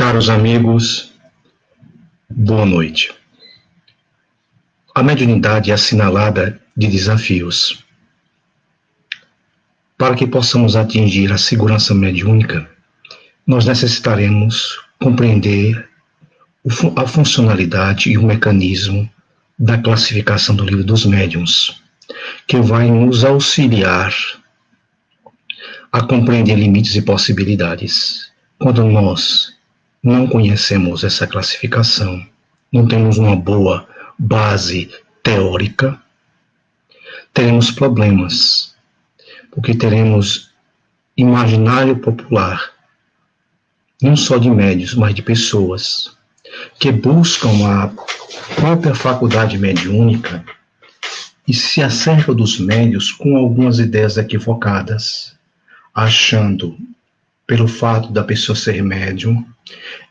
Caros amigos, boa noite. A mediunidade é assinalada de desafios. Para que possamos atingir a segurança mediúnica, nós necessitaremos compreender a funcionalidade e o mecanismo da classificação do Livro dos Médiuns, que vai nos auxiliar a compreender limites e possibilidades. Quando nós não conhecemos essa classificação, não temos uma boa base teórica, teremos problemas, porque teremos imaginário popular, não só de médiuns, mas de pessoas que buscam a própria faculdade mediúnica e se acercam dos médiuns com algumas ideias equivocadas, achando, pelo fato da pessoa ser médium,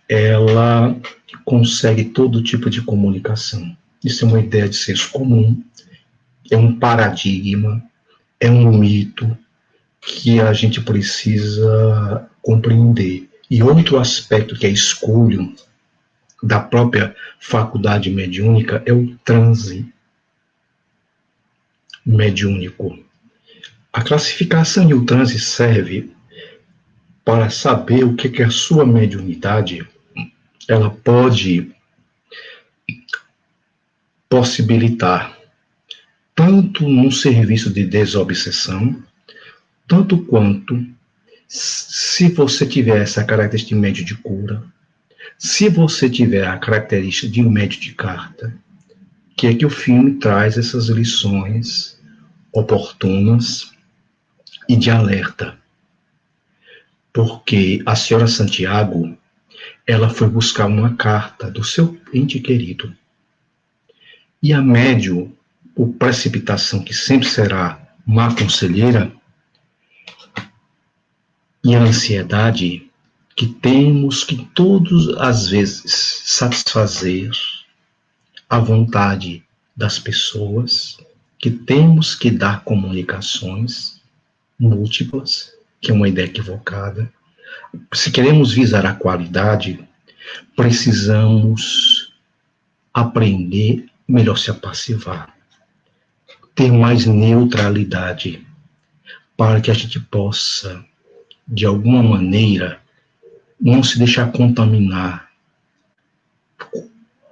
ela consegue todo tipo de comunicação. Isso é uma ideia de senso comum, é um paradigma, é um mito que a gente precisa compreender. E outro aspecto que é escolho da própria faculdade mediúnica é o transe mediúnico. A classificação e o transe serve para saber o que a sua mediunidade ela pode possibilitar, tanto num serviço de desobsessão, tanto quanto se você tiver essa característica de médio de cura, se você tiver a característica de médio de carta, que é que o filme traz essas lições oportunas e de alerta. Porque a senhora Santiago, ela foi buscar uma carta do seu ente querido. E a médium, por precipitação, que sempre será má conselheira, e a ansiedade, que temos que todas as vezes satisfazer a vontade das pessoas, que temos que dar comunicações múltiplas, que é uma ideia equivocada. Se queremos visar a qualidade, precisamos aprender melhor se apassivar, ter mais neutralidade, para que a gente possa, de alguma maneira, não se deixar contaminar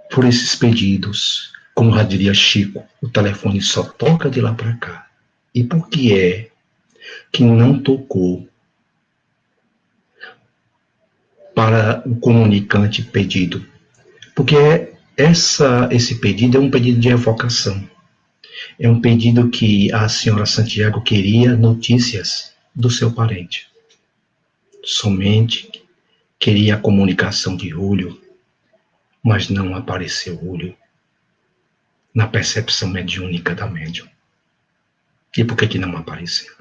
por esses pedidos. Como já diria Chico, o telefone só toca de lá para cá. E por que é que não tocou para o comunicante pedido? Porque esse pedido é um pedido de evocação. É um pedido que a senhora Santiago queria notícias do seu parente. Somente queria a comunicação de Júlio, mas não apareceu Júlio na percepção mediúnica da médium. E por que não apareceu?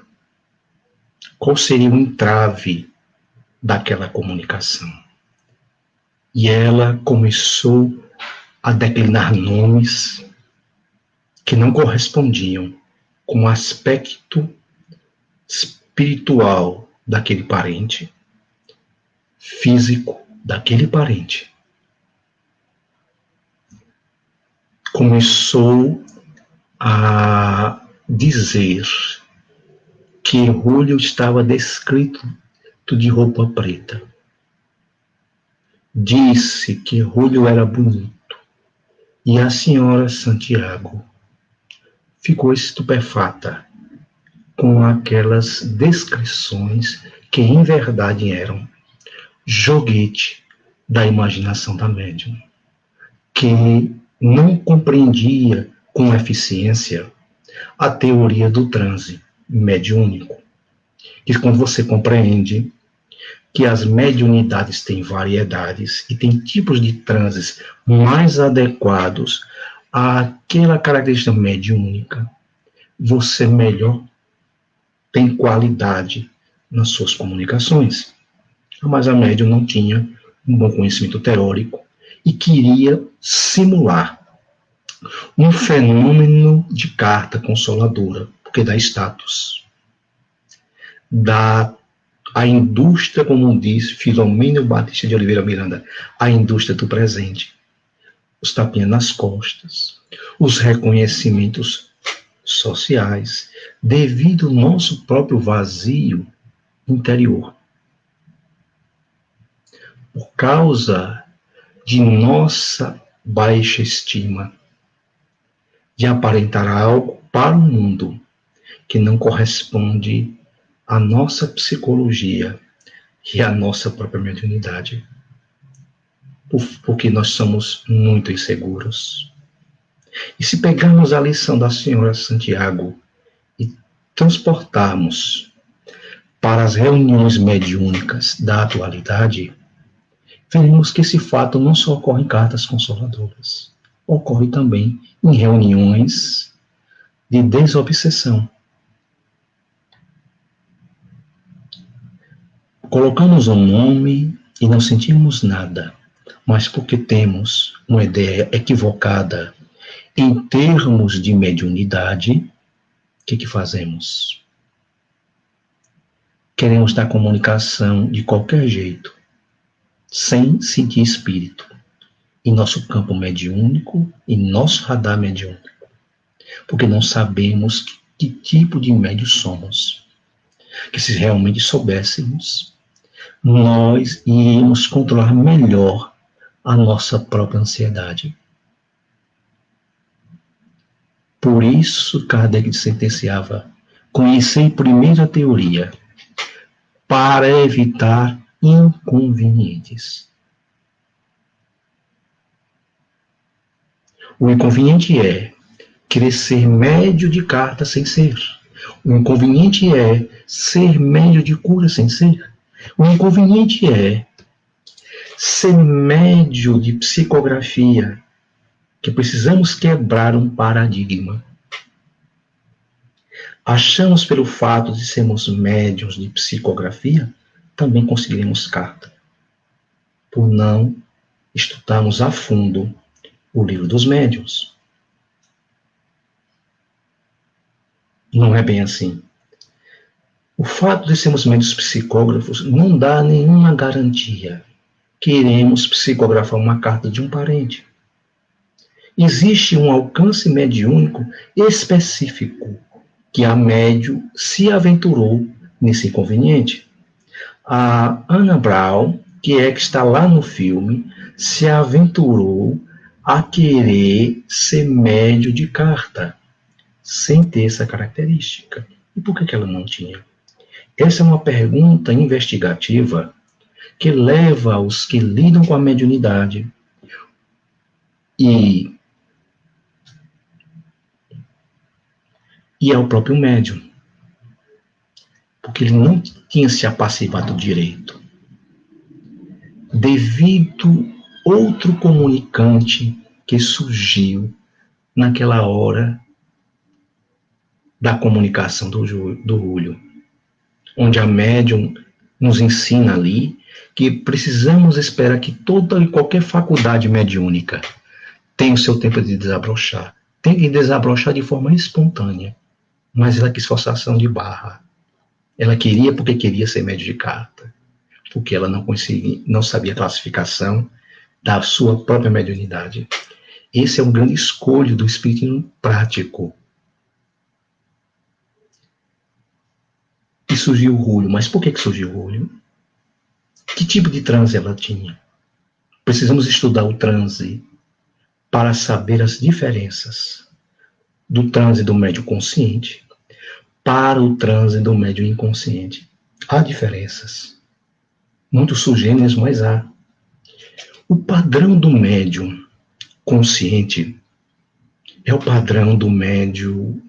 Qual seria o entrave daquela comunicação? E ela começou a declinar nomes que não correspondiam com o aspecto espiritual daquele parente, físico daquele parente. Começou a dizer que Júlio estava descrito de roupa preta. Disse que Júlio era bonito. E a senhora Santiago ficou estupefata com aquelas descrições que em verdade eram joguete da imaginação da médium, que não compreendia com eficiência a teoria do transe mediúnico. Que quando você compreende que as mediunidades têm variedades e têm tipos de transes mais adequados àquela característica mediúnica, você melhor tem qualidade nas suas comunicações. Mas a médium não tinha um bom conhecimento teórico e queria simular um fenômeno de carta consoladora, porque dá status, dá A indústria, como diz Filomeno Batista de Oliveira Miranda, a indústria do presente. Os tapinhas nas costas, os reconhecimentos sociais, devido ao nosso próprio vazio interior. Por causa de nossa baixa estima, de aparentar algo para o mundo que não corresponde à nossa psicologia e à nossa própria mediunidade. Porque nós somos muito inseguros. E se pegarmos a lição da Senhora Santiago e transportarmos para as reuniões mediúnicas da atualidade, veremos que esse fato não só ocorre em cartas consoladoras, ocorre também em reuniões de desobsessão. Colocamos um nome e não sentimos nada, mas porque temos uma ideia equivocada em termos de mediunidade, o que fazemos? Queremos dar comunicação de qualquer jeito, sem sentir espírito, em nosso campo mediúnico, em nosso radar mediúnico, porque não sabemos que tipo de médio somos. Que se realmente soubéssemos, nós iríamos controlar melhor a nossa própria ansiedade. Por isso, Kardec sentenciava: conhecei primeiro a teoria, para evitar inconvenientes. O inconveniente é querer ser médio de carta sem ser. O inconveniente é ser médio de cura sem ser. O inconveniente é ser médio de psicografia, que precisamos quebrar um paradigma. Achamos pelo fato de sermos médiuns de psicografia, também conseguiremos carta, por não estudarmos a fundo o livro dos médiuns. Não é bem assim. O fato de sermos médiuns psicógrafos não dá nenhuma garantia que iremos psicografar uma carta de um parente. Existe um alcance mediúnico específico que a médium se aventurou nesse inconveniente. A Ana Brown, que está lá no filme, se aventurou a querer ser médium de carta, sem ter essa característica. E por que ela não tinha? Essa é uma pergunta investigativa que leva os que lidam com a mediunidade e ao próprio médium, porque ele não tinha se apassivado direito, devido outro comunicante que surgiu naquela hora da comunicação do Júlio, onde a médium nos ensina ali que precisamos esperar que toda e qualquer faculdade mediúnica tenha o seu tempo de desabrochar. Tem que desabrochar de forma espontânea. Mas ela quis forçação de barra. Ela queria porque queria ser médium de carta. Porque ela não sabia a classificação da sua própria mediunidade. Esse é um grande escolho do espírito prático. E surgiu o Rúlio. Mas por que surgiu o Rúlio? Que tipo de transe ela tinha? Precisamos estudar o transe para saber as diferenças do transe do médium consciente para o transe do médium inconsciente. Há diferenças. Muitos sugêneros, mas há. O padrão do médium consciente é o padrão do médium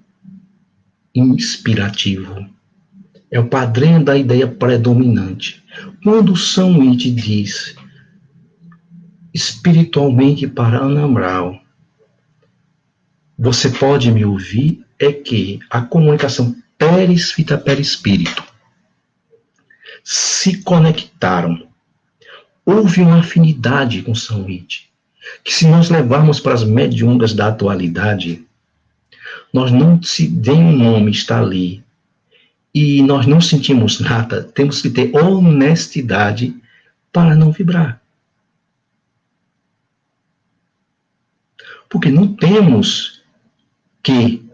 inspirativo. É o padrão da ideia predominante. Quando São It diz espiritualmente para Ana Brown, você pode me ouvir, é que a comunicação perispírito se conectaram. Houve uma afinidade com São It, que se nós levarmos para as mediúnicas da atualidade, nós não se dê um nome, está ali, e nós não sentimos nada, temos que ter honestidade para não vibrar. Porque não temos que.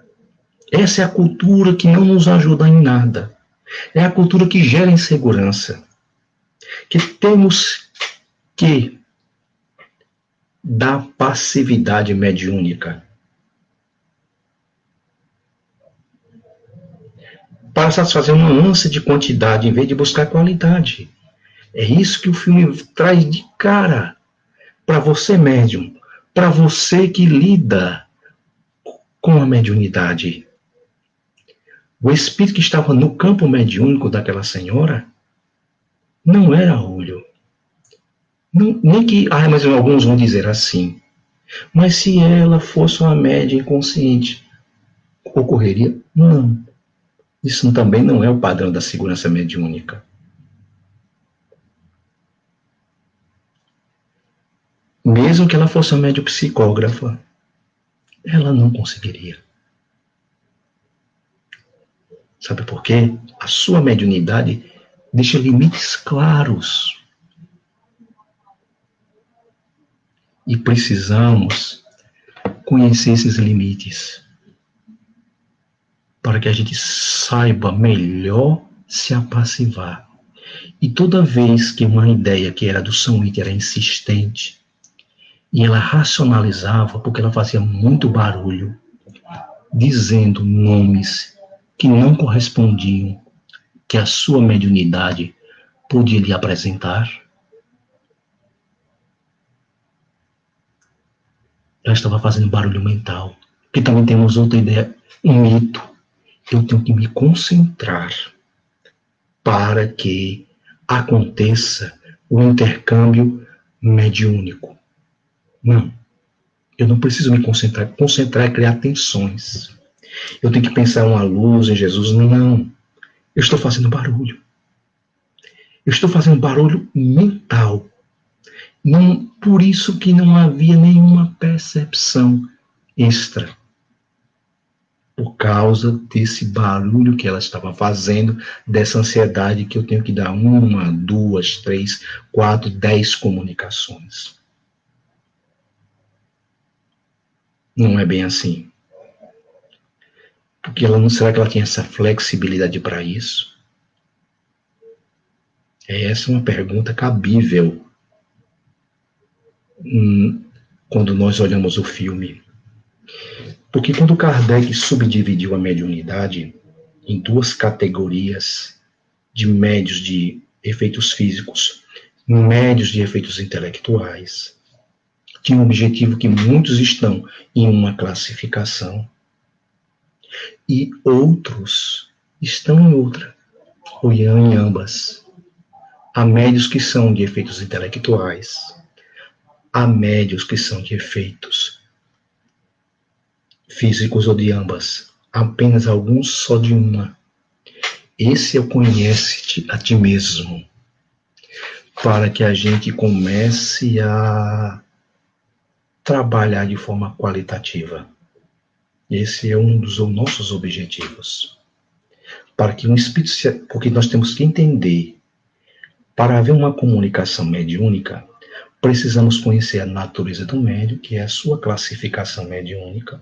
Essa é a cultura que não nos ajuda em nada. É a cultura que gera insegurança. Que temos que dar passividade mediúnica para satisfazer uma ânsia de quantidade em vez de buscar qualidade. É isso que o filme traz de cara para você, médium, para você que lida com a mediunidade. O espírito que estava no campo mediúnico daquela senhora não era olho. Não, nem que, mas alguns vão dizer assim. Mas se ela fosse uma média inconsciente, ocorreria? Não. Isso também não é o padrão da segurança mediúnica. Mesmo que ela fosse uma média psicógrafa, ela não conseguiria. Sabe por quê? A sua mediunidade deixa limites claros. E precisamos conhecer esses limites para que a gente saiba melhor se apassivar. E toda vez que uma ideia que era do São Witty era insistente, e ela racionalizava, porque ela fazia muito barulho, dizendo nomes que não correspondiam, que a sua mediunidade podia lhe apresentar, ela estava fazendo barulho mental. Que também temos outra ideia, um mito. Eu tenho que me concentrar para que aconteça o intercâmbio mediúnico. Não. Eu não preciso me concentrar. Concentrar é criar tensões. Eu tenho que pensar uma luz em Jesus. Não. Eu estou fazendo barulho. Eu estou fazendo barulho mental. Não, por isso que não havia nenhuma percepção extra. Por causa desse barulho que ela estava fazendo, dessa ansiedade que eu tenho que dar 1, 2, 3, 4, 10 comunicações. Não é bem assim. Porque ela não, será que ela tinha essa flexibilidade para isso? Essa é uma pergunta cabível quando nós olhamos o filme. Porque quando Kardec subdividiu a mediunidade em 2 categorias de médios de efeitos físicos, médios de efeitos intelectuais, tinha um objetivo que muitos estão em uma classificação e outros estão em outra, ou em ambas. Há médios que são de efeitos intelectuais, há médios que são de efeitos físicos ou de ambas, apenas alguns só de uma. Esse é o conhece-te a ti mesmo, para que a gente comece a trabalhar de forma qualitativa. Esse é um dos nossos objetivos. Para que um espírito, porque nós temos que entender, para haver uma comunicação mediúnica, precisamos conhecer a natureza do médium, que é a sua classificação mediúnica,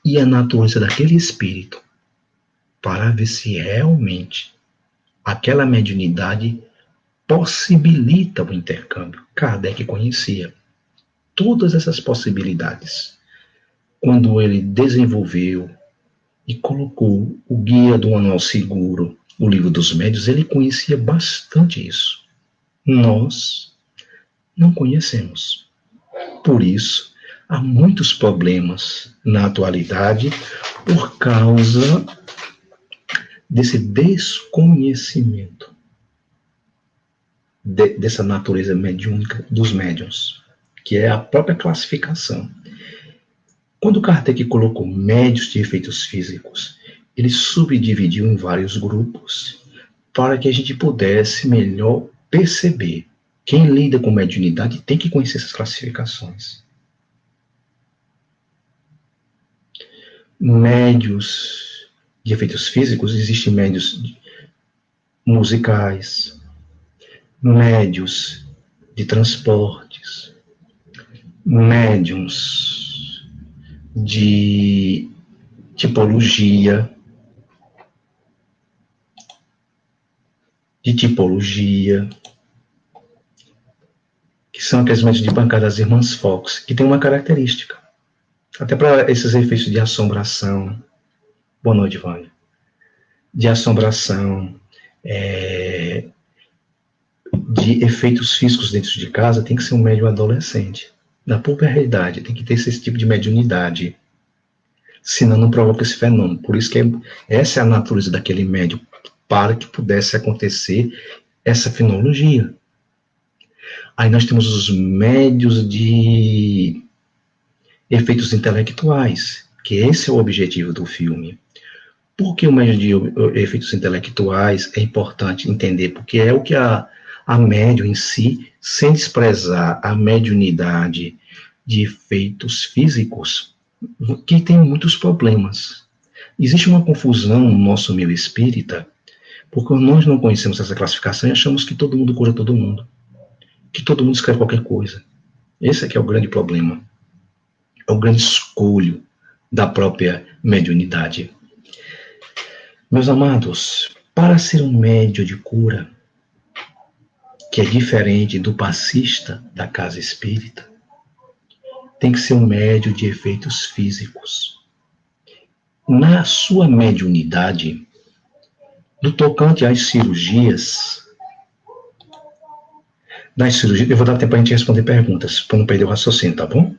e a natureza daquele espírito, para ver se realmente aquela mediunidade possibilita o intercâmbio. Kardec conhecia todas essas possibilidades. Quando ele desenvolveu e colocou o Guia do Manual Seguro, o Livro dos Médiuns, ele conhecia bastante isso. Nós não conhecemos. Por isso, há muitos problemas na atualidade por causa desse desconhecimento dessa natureza mediúnica dos médiuns, que é a própria classificação. Quando Kardec colocou médios de efeitos físicos, ele subdividiu em vários grupos para que a gente pudesse melhor perceber. Quem lida com mediunidade tem que conhecer essas classificações. Médios de efeitos físicos, existem médios musicais, médios de transportes, médiums de tipologia, que são aqueles médios de bancada das irmãs Fox, que tem uma característica, até para esses efeitos de assombração. Boa noite, Vânia. De assombração, de efeitos físicos dentro de casa, tem que ser um médium adolescente. Na puberdade, tem que ter esse tipo de mediunidade. Senão não provoca esse fenômeno. Por isso que essa é a natureza daquele médium, para que pudesse acontecer essa fenologia. Aí nós temos os médios de efeitos intelectuais, que esse é o objetivo do filme. Por que o médio de efeitos intelectuais é importante entender? Porque é o que a médium em si, sem desprezar a mediunidade de efeitos físicos, que tem muitos problemas. Existe uma confusão no nosso meio espírita, porque nós não conhecemos essa classificação e achamos que todo mundo cura todo mundo, que todo mundo escreve qualquer coisa. Esse aqui é o grande problema. É o grande escolho da própria mediunidade. Meus amados, para ser um médium de cura, que é diferente do passista da casa espírita, tem que ser um médium de efeitos físicos. Na sua mediunidade, no tocante às cirurgias, eu vou dar tempo para a gente responder perguntas, para não perder o raciocínio, tá bom?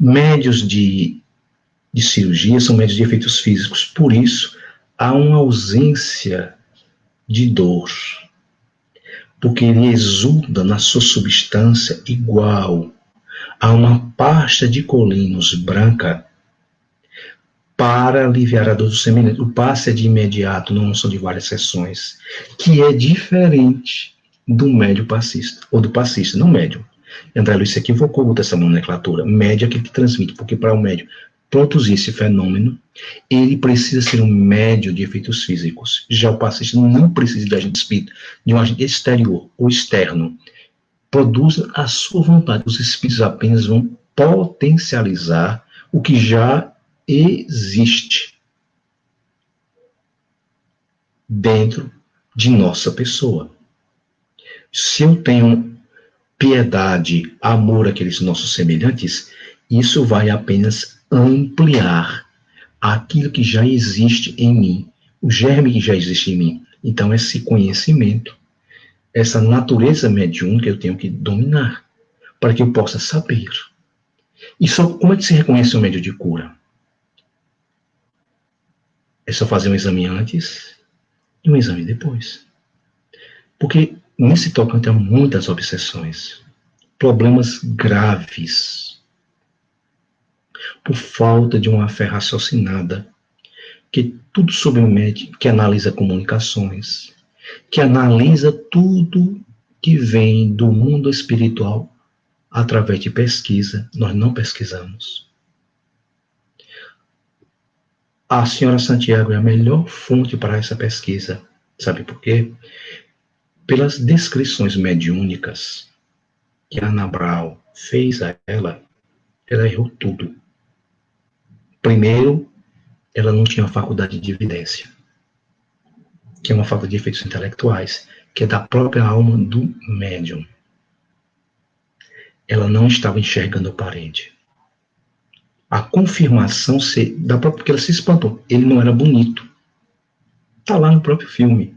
Médios de cirurgia são médios de efeitos físicos, por isso há uma ausência de dor, porque ele exuda na sua substância igual a uma pasta de colinos branca para aliviar a dor do semelhante. O passe é de imediato, não são de várias sessões, que é diferente do médio passista, ou do passista, não médio. André Luiz se equivocou dessa nomenclatura. Médio é aquele que transmite, porque para o médio produzir esse fenômeno, ele precisa ser um médio de efeitos físicos. Já o passista não precisa de agente espírito, de um agente exterior ou externo. Produz a sua vontade. Os espíritos apenas vão potencializar o que já existe dentro de nossa pessoa. Se eu tenho piedade, amor àqueles nossos semelhantes, isso vai apenas ampliar aquilo que já existe em mim, o germe que já existe em mim. Então, esse conhecimento, essa natureza mediúnica eu tenho que dominar, para que eu possa saber. E só como é que se reconhece um médium de cura? É só fazer um exame antes e um exame depois. Porque nesse tocante há muitas obsessões, problemas graves, por falta de uma fé raciocinada, que tudo submete, que analisa comunicações, que analisa tudo que vem do mundo espiritual através de pesquisa. Nós não pesquisamos. A senhora Santiago é a melhor fonte para essa pesquisa. Sabe por quê? Pelas descrições mediúnicas que a Ana Brau fez a ela errou tudo. Primeiro, ela não tinha a faculdade de evidência, que é uma falta de efeitos intelectuais, que é da própria alma do médium. Ela não estava enxergando o parente. A confirmação da própria, porque ela se espantou. Ele não era bonito. Está lá no próprio filme.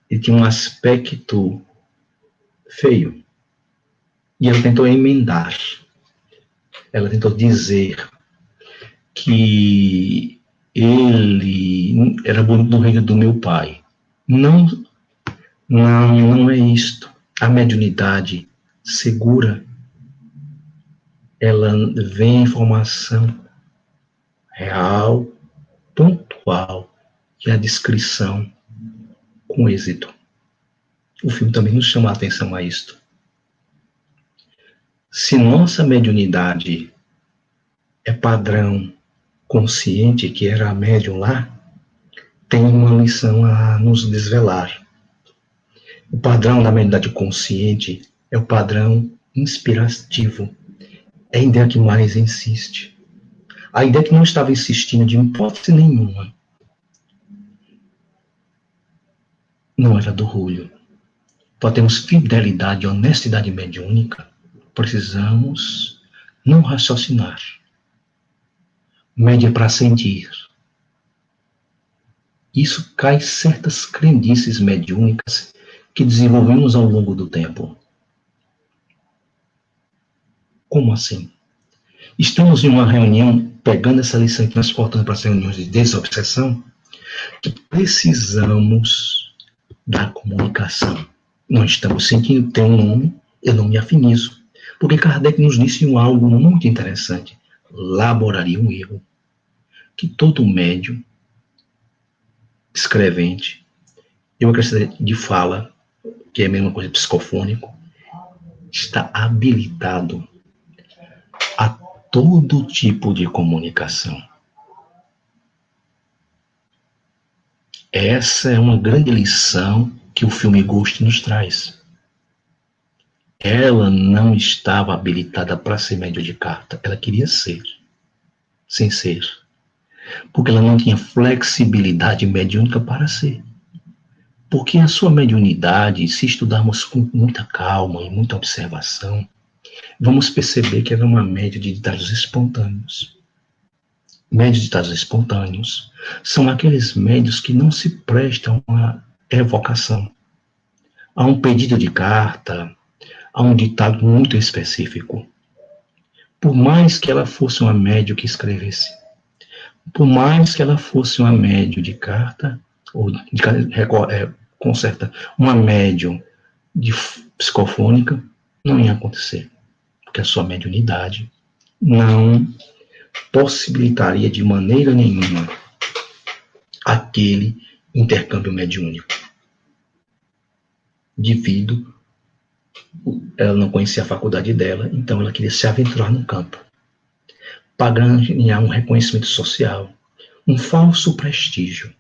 Ele tinha um aspecto feio. E ela tentou emendar. Ela tentou dizer que ele era bonito no reino do meu pai. Não é isto. A mediunidade segura, ela vem informação real, pontual, e a descrição com êxito. O filme também nos chama a atenção a isto. Se nossa mediunidade é padrão consciente, que era a médium lá, tem uma lição a nos desvelar. O padrão da mediunidade consciente é o padrão inspirativo. É a ideia que mais insiste. A ideia que não estava insistindo de hipótese nenhuma não era do orgulho. Para termos fidelidade e honestidade mediúnica, precisamos não raciocinar. Média para sentir. Isso cai certas crendices mediúnicas que desenvolvemos ao longo do tempo. Como assim? Estamos em uma reunião, pegando essa lição e transportando para as reuniões de desobsessão, que precisamos da comunicação. Nós estamos sentindo, tem um nome, eu não me afinizo. Porque Kardec nos disse algo muito interessante. Laboraria um erro. Que todo médium, escrevente, eu acrescento de fala, que é a mesma coisa psicofônico, está habilitado a todo tipo de comunicação. Essa é uma grande lição que o filme Ghost nos traz. Ela não estava habilitada para ser médium de carta. Ela queria ser, sem ser. Porque ela não tinha flexibilidade mediúnica para ser. Porque a sua mediunidade, se estudarmos com muita calma e muita observação, vamos perceber que ela é uma média de ditados espontâneos. Médios de ditados espontâneos são aqueles médios que não se prestam a evocação, a um pedido de carta, a um ditado muito específico. Por mais que ela fosse uma médium que escrevesse, por mais que ela fosse uma médium de carta, ou uma médium de psicofônica, não ia acontecer, porque a sua mediunidade não possibilitaria de maneira nenhuma aquele intercâmbio mediúnico. Devido, ela não conhecia a faculdade dela, então ela queria se aventurar no campo, para ganhar um reconhecimento social, um falso prestígio,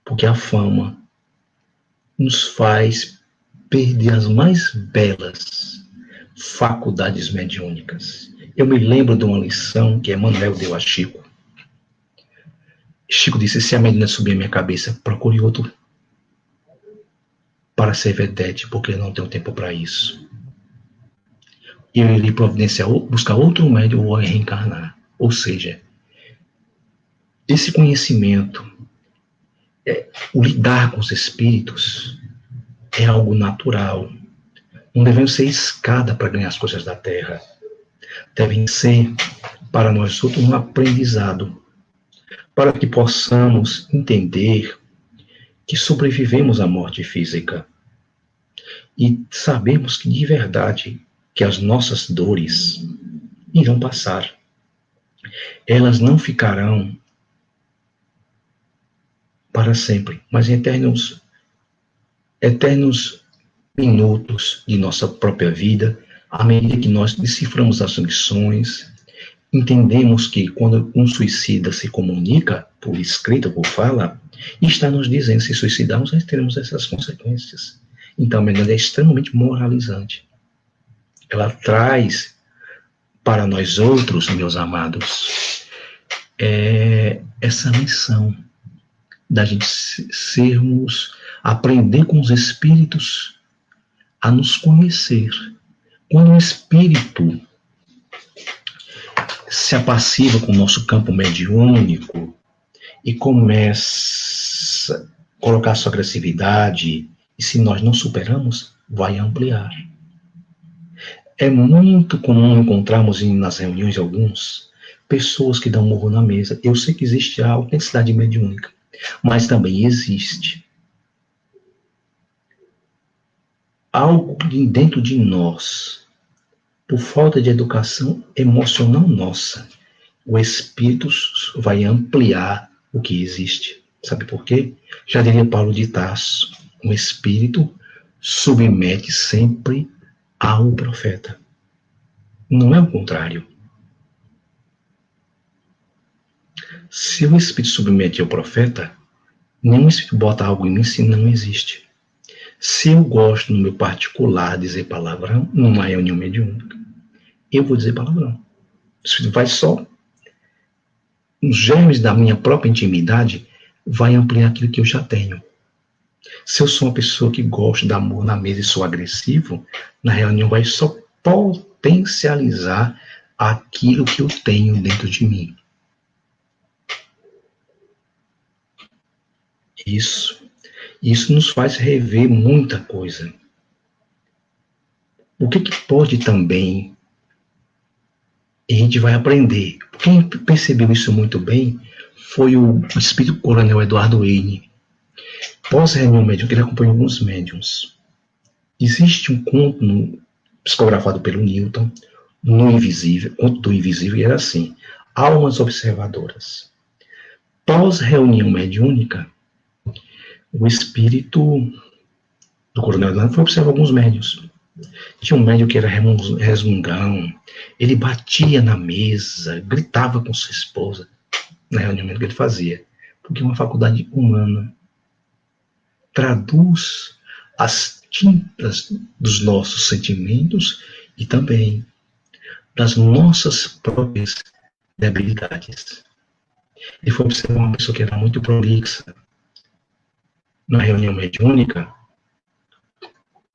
porque a fama nos faz perder as mais belas faculdades mediúnicas. Eu me lembro de uma lição que Emmanuel deu a Chico. Chico disse: se a medida subir a minha cabeça, procure outro para ser vedete, porque eu não tenho tempo para isso. E eu irei providenciar, buscar outro médium ou reencarnar. Ou seja, esse conhecimento, o lidar com os espíritos, é algo natural. Não devemos ser escada para ganhar as coisas da terra. Devem ser, para nós outros, um aprendizado, para que possamos entender que sobrevivemos à morte física e sabemos que, de verdade, que as nossas dores irão passar. Elas não ficarão para sempre, mas em eternos minutos de nossa própria vida, à medida que nós deciframos as lições, entendemos que quando um suicida se comunica, por escrita, por fala, está nos dizendo: se suicidarmos, nós teremos essas consequências. Então, a medida é extremamente moralizante. Ela traz para nós outros, meus amados, essa missão da gente aprender com os espíritos a nos conhecer. Quando o espírito se apassiva com o nosso campo mediúnico e começa a colocar sua agressividade, e se nós não superamos, vai ampliar. É muito comum encontrarmos nas reuniões alguns pessoas que dão morro na mesa. Eu sei que existe a autenticidade mediúnica, mas também existe algo dentro de nós, por falta de educação emocional nossa, o espírito vai ampliar o que existe. Sabe por quê? Já diria Paulo de Tarso: o espírito submete sempre ao profeta. Não é o contrário. Se o espírito submete ao profeta, nenhum espírito bota algo em mim se não existe. Se eu gosto, no meu particular, de dizer palavrão, numa reunião mediúnica, eu vou dizer palavrão. O espírito vai só, os germes da minha própria intimidade, vai ampliar aquilo que eu já tenho. Se eu sou uma pessoa que gosta de amor na mesa e sou agressivo, na reunião vai só potencializar aquilo que eu tenho dentro de mim. Isso nos faz rever muita coisa. O que pode também, e a gente vai aprender. Quem percebeu isso muito bem foi o espírito coronel Eduardo Eine. Pós-reunião médium, ele acompanhou alguns médiums. Existe um conto psicografado pelo Newton, no Invisível, conto do Invisível, e era assim: almas observadoras. Pós-reunião mediúnica, o espírito do coronel Eduardo foi observar alguns médiuns. Tinha um médium que era resmungão, ele batia na mesa, gritava com sua esposa na reunião que ele fazia, porque uma faculdade humana traduz as tintas dos nossos sentimentos e também das nossas próprias debilidades. Ele foi observar uma pessoa que era muito prolixa na reunião mediúnica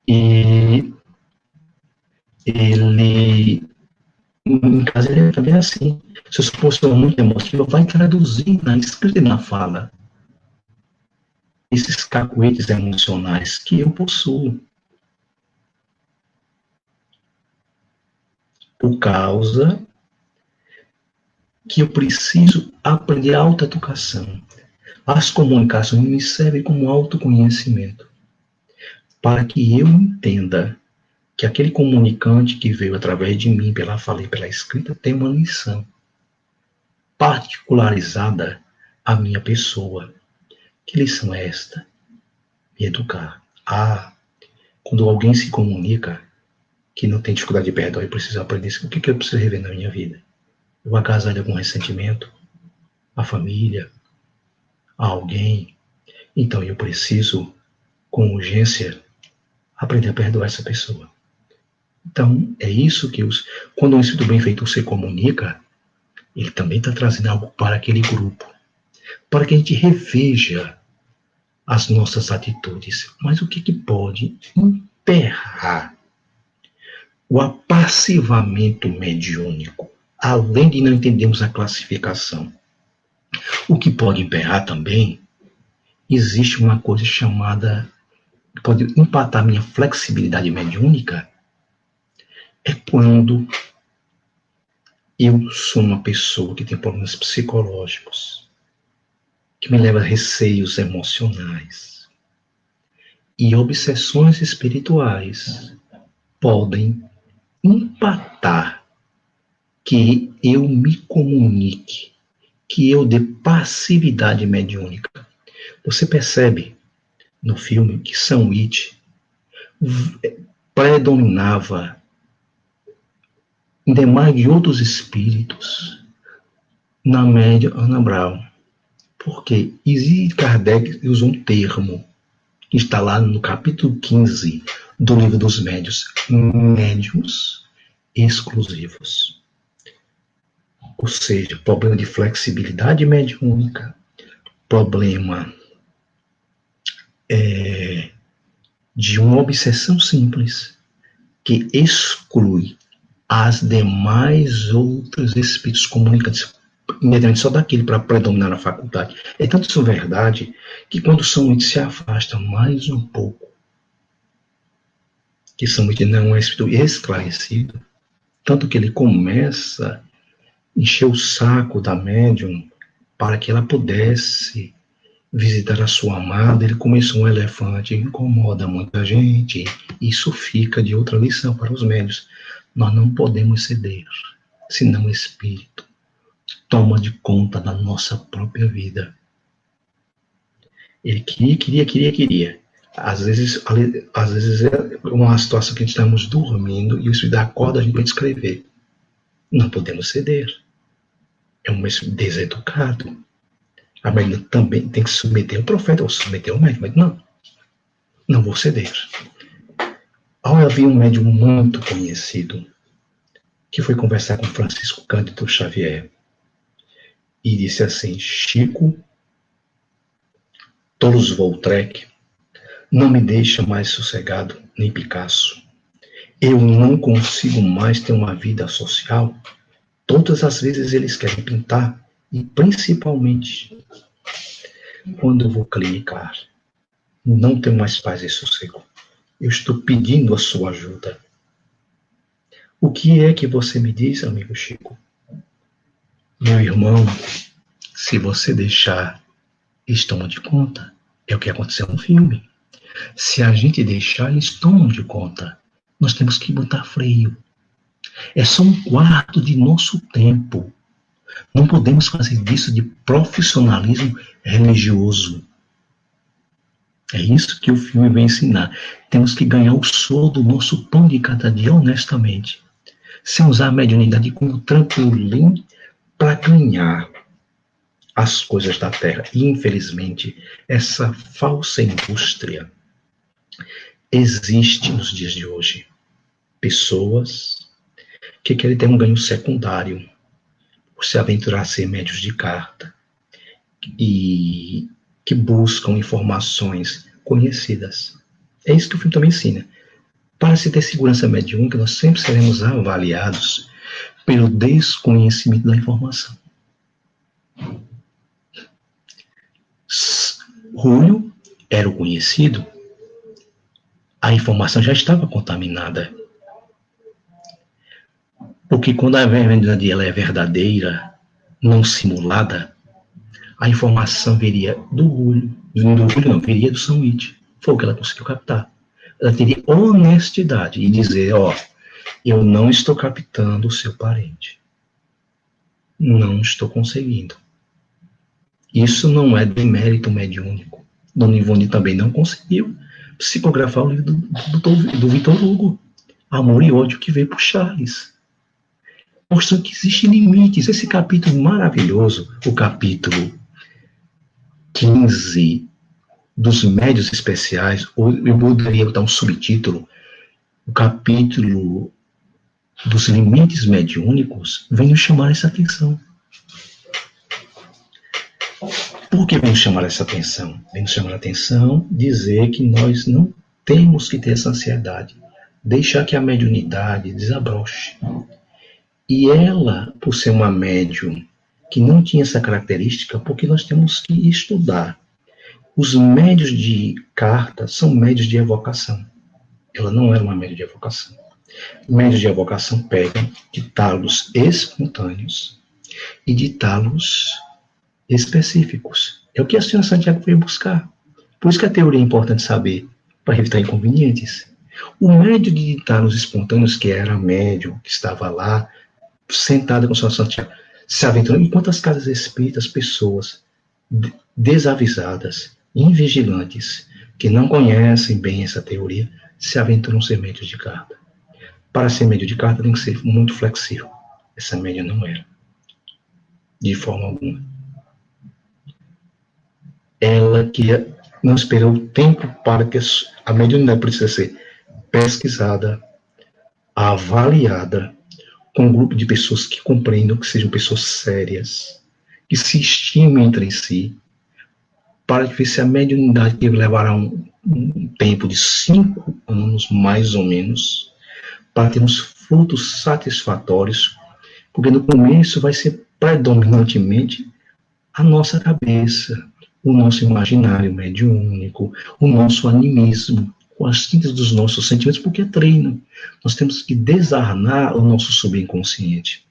e ele, em casa, ele também é assim. Se eu sou uma pessoa muito emotiva, vai traduzir na escrita e na fala esses cacuetes emocionais que eu possuo. Por causa que eu preciso aprender a autoeducação. As comunicações me servem como autoconhecimento, para que eu entenda que aquele comunicante que veio através de mim, pela fala e pela escrita, tem uma lição particularizada à minha pessoa. Que lição é esta? Me educar. Quando alguém se comunica que não tem dificuldade de perdão, eu preciso aprender isso. O que eu preciso rever na minha vida? Eu agasalho algum ressentimento? A família? A alguém? Então eu preciso, com urgência, aprender a perdoar essa pessoa. Então, é isso que quando um espírito benfeitor se comunica, ele também está trazendo algo para aquele grupo, para que a gente reveja as nossas atitudes. Mas o que pode emperrar o apassivamento mediúnico, além de não entendermos a classificação? O que pode emperrar também, existe uma coisa chamada, pode empatar minha flexibilidade mediúnica, é quando eu sou uma pessoa que tem problemas psicológicos, que me leva a receios emocionais. E obsessões espirituais podem empatar que eu me comunique, que eu dê passividade mediúnica. Você percebe no filme que Sam Witch predominava em demais de outros espíritos na média Ana Brown. Porque Kardec usou um termo que está lá no capítulo 15 do Livro dos Médiuns: médiuns exclusivos. Ou seja, problema de flexibilidade mediúnica, problema de uma obsessão simples que exclui as demais outros espíritos comunicantes, imediatamente só daquele para predominar na faculdade. É tanto isso verdade que quando São Luís se afasta mais um pouco, que São Luís não é um espírito esclarecido, tanto que ele começa a encher o saco da médium para que ela pudesse visitar a sua amada. Ele começou um elefante, incomoda muita gente. Isso fica de outra lição para os médiuns. Nós não podemos ceder, senão o espírito toma de conta da nossa própria vida. Ele queria. Às vezes é uma situação que estamos dormindo e o espírito acorda a gente para escrever. Não podemos ceder. é um médium deseducado. A médium também tem que submeter o profeta, ou submeter o médium, mas não vou ceder. Havia um médium muito conhecido que foi conversar com Francisco Cândido Xavier e disse assim: Chico, Toulouse-Lautrec não me deixa mais sossegado, nem Picasso. Eu não consigo mais ter uma vida social. Todas as vezes eles querem pintar, e principalmente quando eu vou clinicar, não tenho mais paz e sossego. Eu estou pedindo a sua ajuda. O que é que você me diz, amigo Chico? Meu irmão, se você deixar, eles tomam de conta. É o que aconteceu no filme. Se a gente deixar, eles tomam de conta. Nós temos que botar freio. É só um quarto de nosso tempo. Não podemos fazer disso de profissionalismo religioso. É isso que o filme vem ensinar. Temos que ganhar o sol do nosso pão de cada dia honestamente. Sem usar a mediunidade como trampolim para ganhar as coisas da terra. E, infelizmente, essa falsa indústria existe nos dias de hoje. Pessoas que querem ter um ganho secundário por se aventurar a ser médios de carta e que buscam informações conhecidas. É isso que o filme também ensina. Para se ter segurança mediúnica, nós sempre seremos avaliados pelo desconhecimento da informação. Rúlio era o conhecido, a informação já estava contaminada. Porque quando a verdade ela é verdadeira, não simulada, a informação viria do Rúlio. Do Rúlio não, viria do São It. Foi o que ela conseguiu captar. Ela teria honestidade e dizer, eu não estou captando o seu parente. Não estou conseguindo. Isso não é demérito mediúnico. Dona Ivone também não conseguiu psicografar o livro do Victor Hugo, Amor e Ódio, que veio por Charles. Mostrando que existem limites. Esse capítulo maravilhoso, o capítulo 15 dos médios especiais, ou eu poderia dar um subtítulo, o capítulo dos limites mediúnicos, vem nos chamar essa atenção. Por que vem nos chamar essa atenção? Vem nos chamar a atenção dizer que nós não temos que ter essa ansiedade, deixar que a mediunidade desabroche. E ela, por ser uma médium que não tinha essa característica, porque nós temos que estudar. Os médios de carta são médios de evocação. Ela não era uma médium de evocação. Médios de evocação pegam ditalos espontâneos e ditalos específicos. É o que a senhora Santiago veio buscar. Por isso que a teoria é importante saber, para evitar inconvenientes. O médium de ditalos espontâneos, que era médium, que estava lá, sentada com a senhora Santiago, se aventurando, enquanto as casas espíritas, pessoas desavisadas, invigilantes, que não conhecem bem essa teoria, se aventuram a ser médios de carta. Para ser médio de carta tem que ser muito flexível. Essa média não era. De forma alguma. Ela que não esperou o tempo para que a mediunidade precisa ser pesquisada, avaliada, com um grupo de pessoas que compreendam, que sejam pessoas sérias, que se estimem entre si, para ver se a mediunidade que levará um tempo de 5 anos, mais ou menos, para termos frutos satisfatórios, porque no começo vai ser predominantemente a nossa cabeça, o nosso imaginário mediúnico, o nosso animismo, com as tintas dos nossos sentimentos, porque é treino. Nós temos que desarnar o nosso subconsciente.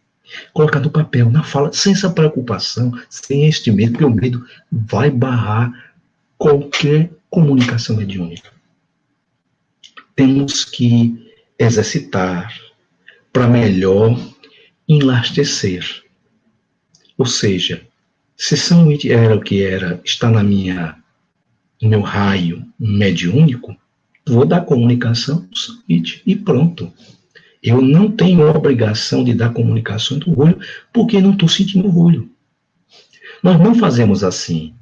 Colocar no papel, na fala, sem essa preocupação, sem este medo, porque o medo vai barrar qualquer comunicação mediúnica. Temos que exercitar para melhor enlastecer. Ou seja, se São It era o que era, está no meu raio mediúnico, vou dar comunicação São It e pronto. Eu não tenho a obrigação de dar comunicação do olho, porque não estou sentindo o olho. Nós não fazemos assim.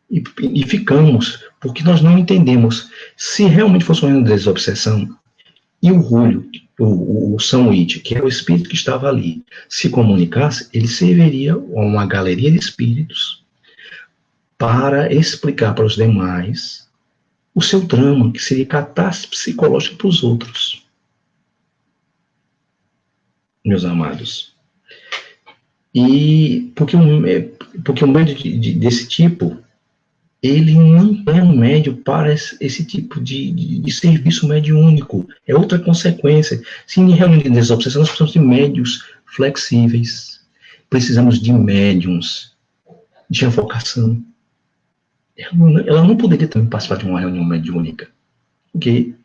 E ficamos, porque nós não entendemos. Se realmente fosse uma desobsessão, e o Rúlio, o São It, que era o espírito que estava ali, se comunicasse, ele serviria a uma galeria de espíritos para explicar para os demais o seu drama, que seria catástrofe psicológica para os outros. Meus amados. E porque um médium desse tipo, ele não é um médium para esse tipo de serviço mediúnico. É outra consequência. Se em reunião de desobsessão, nós precisamos de médios flexíveis. Precisamos de médiums de avocação. Ela não poderia também participar de uma reunião mediúnica. Ok?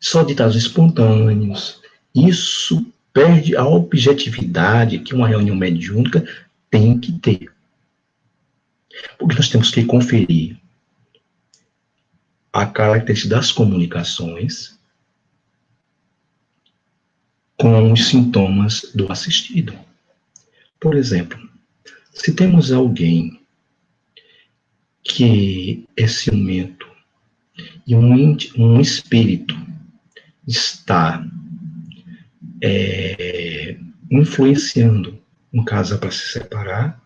Só ditados espontâneos. Isso perde a objetividade que uma reunião mediúnica tem que ter. Porque nós temos que conferir a característica das comunicações com os sintomas do assistido. Por exemplo, se temos alguém que é ciumento e um espírito está influenciando um casal para se separar,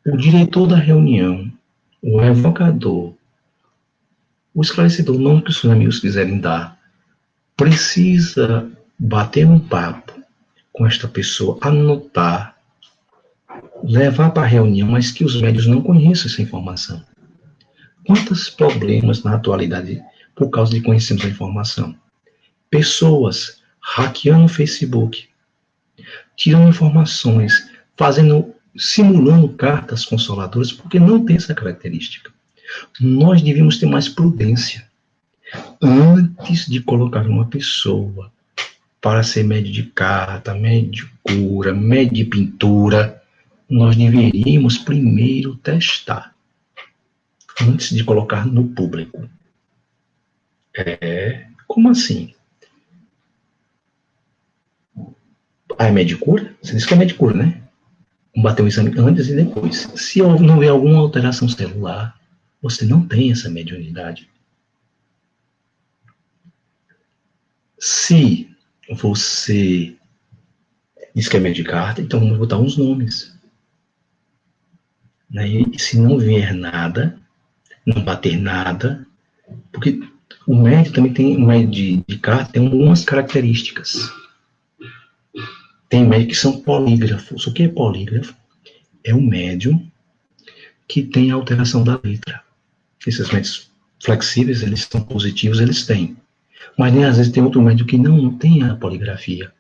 o diretor da reunião, o evocador, o esclarecedor, não que os amigos quiserem dar, precisa bater um papo com esta pessoa, anotar, levar para a reunião, mas que os médios não conheçam essa informação. Quantos problemas na atualidade por causa de conhecermos a informação? Pessoas hackeando o Facebook, tirando informações, simulando cartas consoladoras, porque não tem essa característica. Nós devíamos ter mais prudência. Antes de colocar uma pessoa para ser médio de carta, médio de cura, médio de pintura, nós deveríamos primeiro testar, antes de colocar no público. Como assim? É médio de cura? Você disse que é médio de cura, né? Bater o exame antes e depois. Se não houver alguma alteração celular, você não tem essa mediunidade. Se você diz que é médio de carta, então vamos botar uns nomes. Né? E se não vier nada, não bater nada, porque o médio também tem, o médio de carta tem algumas características. Tem médios que são polígrafos. O que é polígrafo? É um médium que tem alteração da letra. Esses médios flexíveis, eles são positivos, eles têm. Mas nem às vezes tem outro médium que não tem a poligrafia.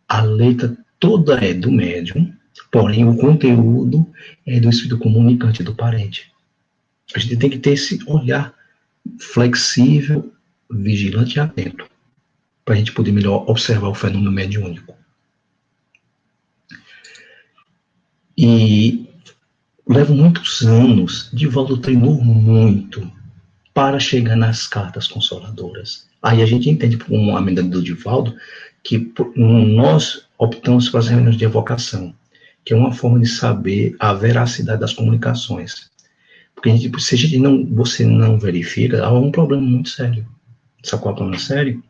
A letra toda é do médium, porém o conteúdo é do espírito comunicante, do parente. A gente tem que ter esse olhar flexível, vigilante e atento, para a gente poder melhor observar o fenômeno mediúnico. E levo muitos anos, Divaldo treinou muito para chegar nas cartas consoladoras. Aí a gente entende, por uma emenda do Divaldo, que nós optamos para as reuniões de evocação, que é uma forma de saber a veracidade das comunicações. Porque se você não verifica, há um problema muito sério. Sabe qual é o problema sério?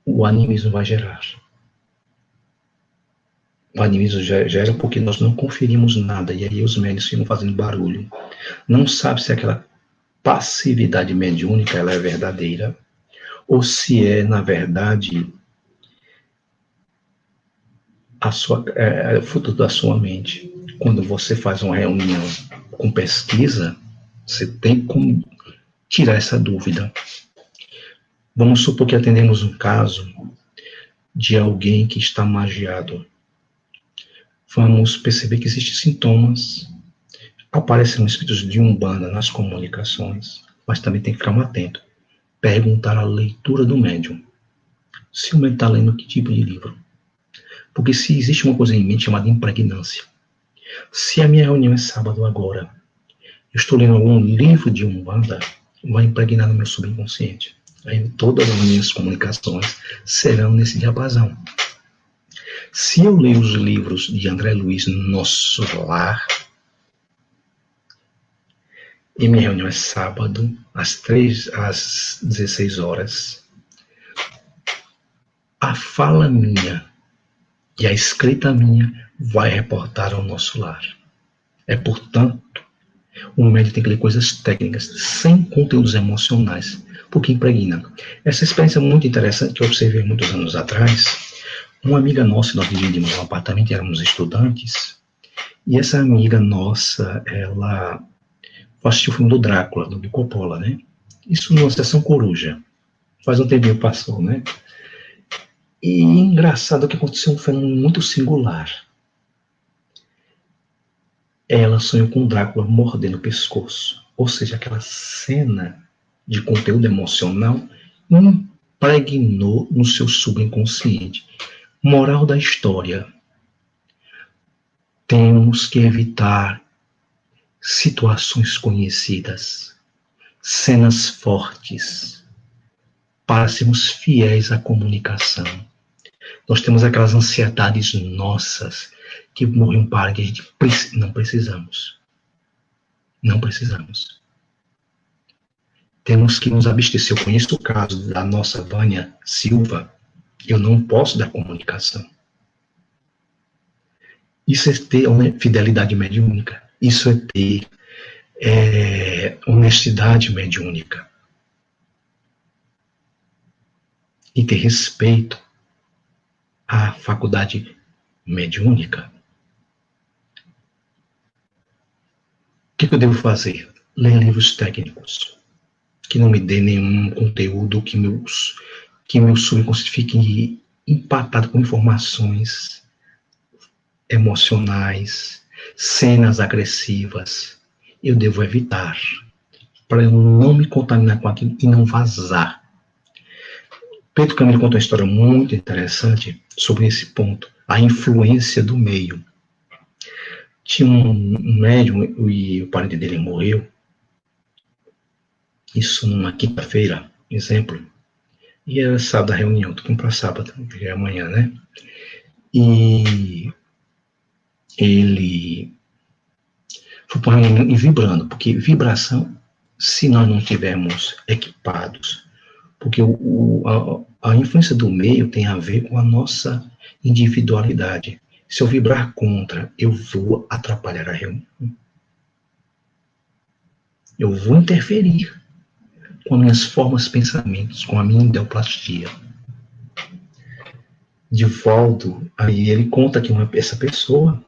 O animismo vai gerar. O animismo gera porque nós não conferimos nada, e aí os médiuns ficam fazendo barulho. Não sabe se aquela passividade mediúnica ela é verdadeira, ou se é, na verdade, o fruto da sua mente. Quando você faz uma reunião com pesquisa, você tem como tirar essa dúvida. Vamos supor que atendemos um caso de alguém que está magiado. Vamos perceber que existem sintomas. Aparecem espíritos de Umbanda nas comunicações, mas também tem que ficar atento. Perguntar a leitura do médium. Se o médium está lendo que tipo de livro? Porque se existe uma coisa em mente chamada impregnância. Se a minha reunião é sábado agora, eu estou lendo algum livro de Umbanda, vai impregnar no meu subconsciente. Aí todas as minhas comunicações serão nesse diapasão. Se eu leio os livros de André Luiz no Nosso Lar, e minha reunião é sábado, às 16 horas, a fala minha e a escrita minha vai reportar ao Nosso Lar. É, portanto, o médium tem que ler coisas técnicas, sem conteúdos emocionais, porque impregna. Essa experiência é muito interessante que eu observei muitos anos atrás. Uma amiga nossa, nós dividimos um apartamento, éramos estudantes, e essa amiga nossa, ela assistiu o filme do Drácula, do Coppola, né? Isso numa sessão coruja. Faz um tempinho passou, né? E engraçado que aconteceu um fenômeno muito singular. Ela sonhou com o Drácula mordendo o pescoço. Ou seja, aquela cena de conteúdo emocional impregnou no seu subconsciente. Moral da história: temos que evitar situações conhecidas, cenas fortes, para sermos fiéis à comunicação. Nós temos aquelas ansiedades nossas que morrem para que a gente não precisamos. Não precisamos. Temos que nos abster. Eu conheço o caso da nossa Vânia Silva, eu não posso dar comunicação. Isso é ter fidelidade mediúnica. Isso é ter honestidade mediúnica. E ter respeito à faculdade mediúnica. O que eu devo fazer? Ler livros técnicos, que não me dê nenhum conteúdo que meu subconsciente fique empatado com informações emocionais, cenas agressivas. Eu devo evitar, para eu não me contaminar com aquilo e não vazar. Pedro Camilo contou uma história muito interessante sobre esse ponto, a influência do meio. Tinha um médium e o parente dele morreu, isso numa quinta-feira, exemplo, e era sábado a reunião, tô indo para sábado, que é amanhã, né? E ele foi para a reunião e vibrando, porque vibração, se nós não tivermos equipados, porque a influência do meio tem a ver com a nossa individualidade. Se eu vibrar contra, eu vou atrapalhar a reunião. Eu vou interferir com as minhas formas, pensamentos, com a minha ideoplastia. Divaldo, aí ele conta que essa pessoa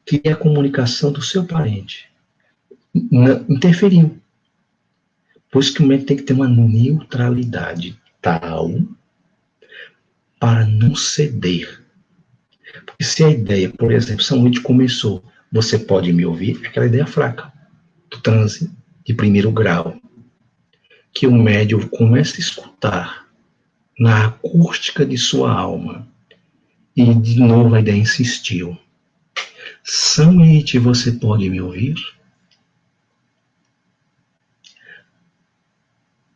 queria a comunicação do seu parente. Interferiu. Pois que o médico tem que ter uma neutralidade tal para não ceder. Porque se a ideia, por exemplo, São Luís começou, você pode me ouvir, é aquela ideia fraca, do transe de primeiro grau, que o médium começa a escutar na acústica de sua alma, e de novo a ideia insistiu. Samit, você pode me ouvir?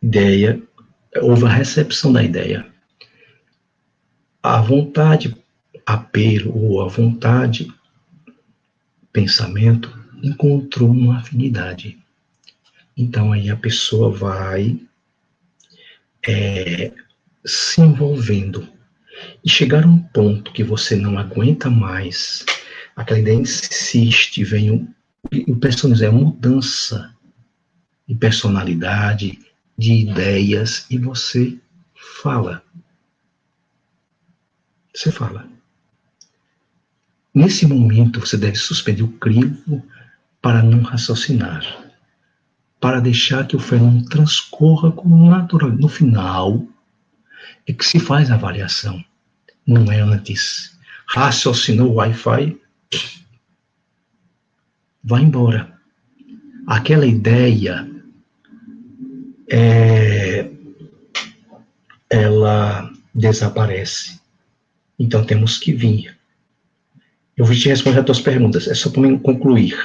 Ideia, houve a recepção da ideia. A vontade, apelo, ou a vontade, pensamento, encontrou uma afinidade. Então aí a pessoa vai se envolvendo. E chegar a um ponto que você não aguenta mais, aquela ideia insiste, vem o personagem, é uma mudança de personalidade, de ideias, e você fala. Você fala. Nesse momento, você deve suspender o crivo para não raciocinar, para deixar que o fenômeno transcorra com naturalidade. No final, é que se faz a avaliação, não é antes. Raciocinou o Wi-Fi, vai embora. Aquela ideia, ela desaparece. Então temos que vir. Eu vou te responder as tuas perguntas, é só para mim concluir,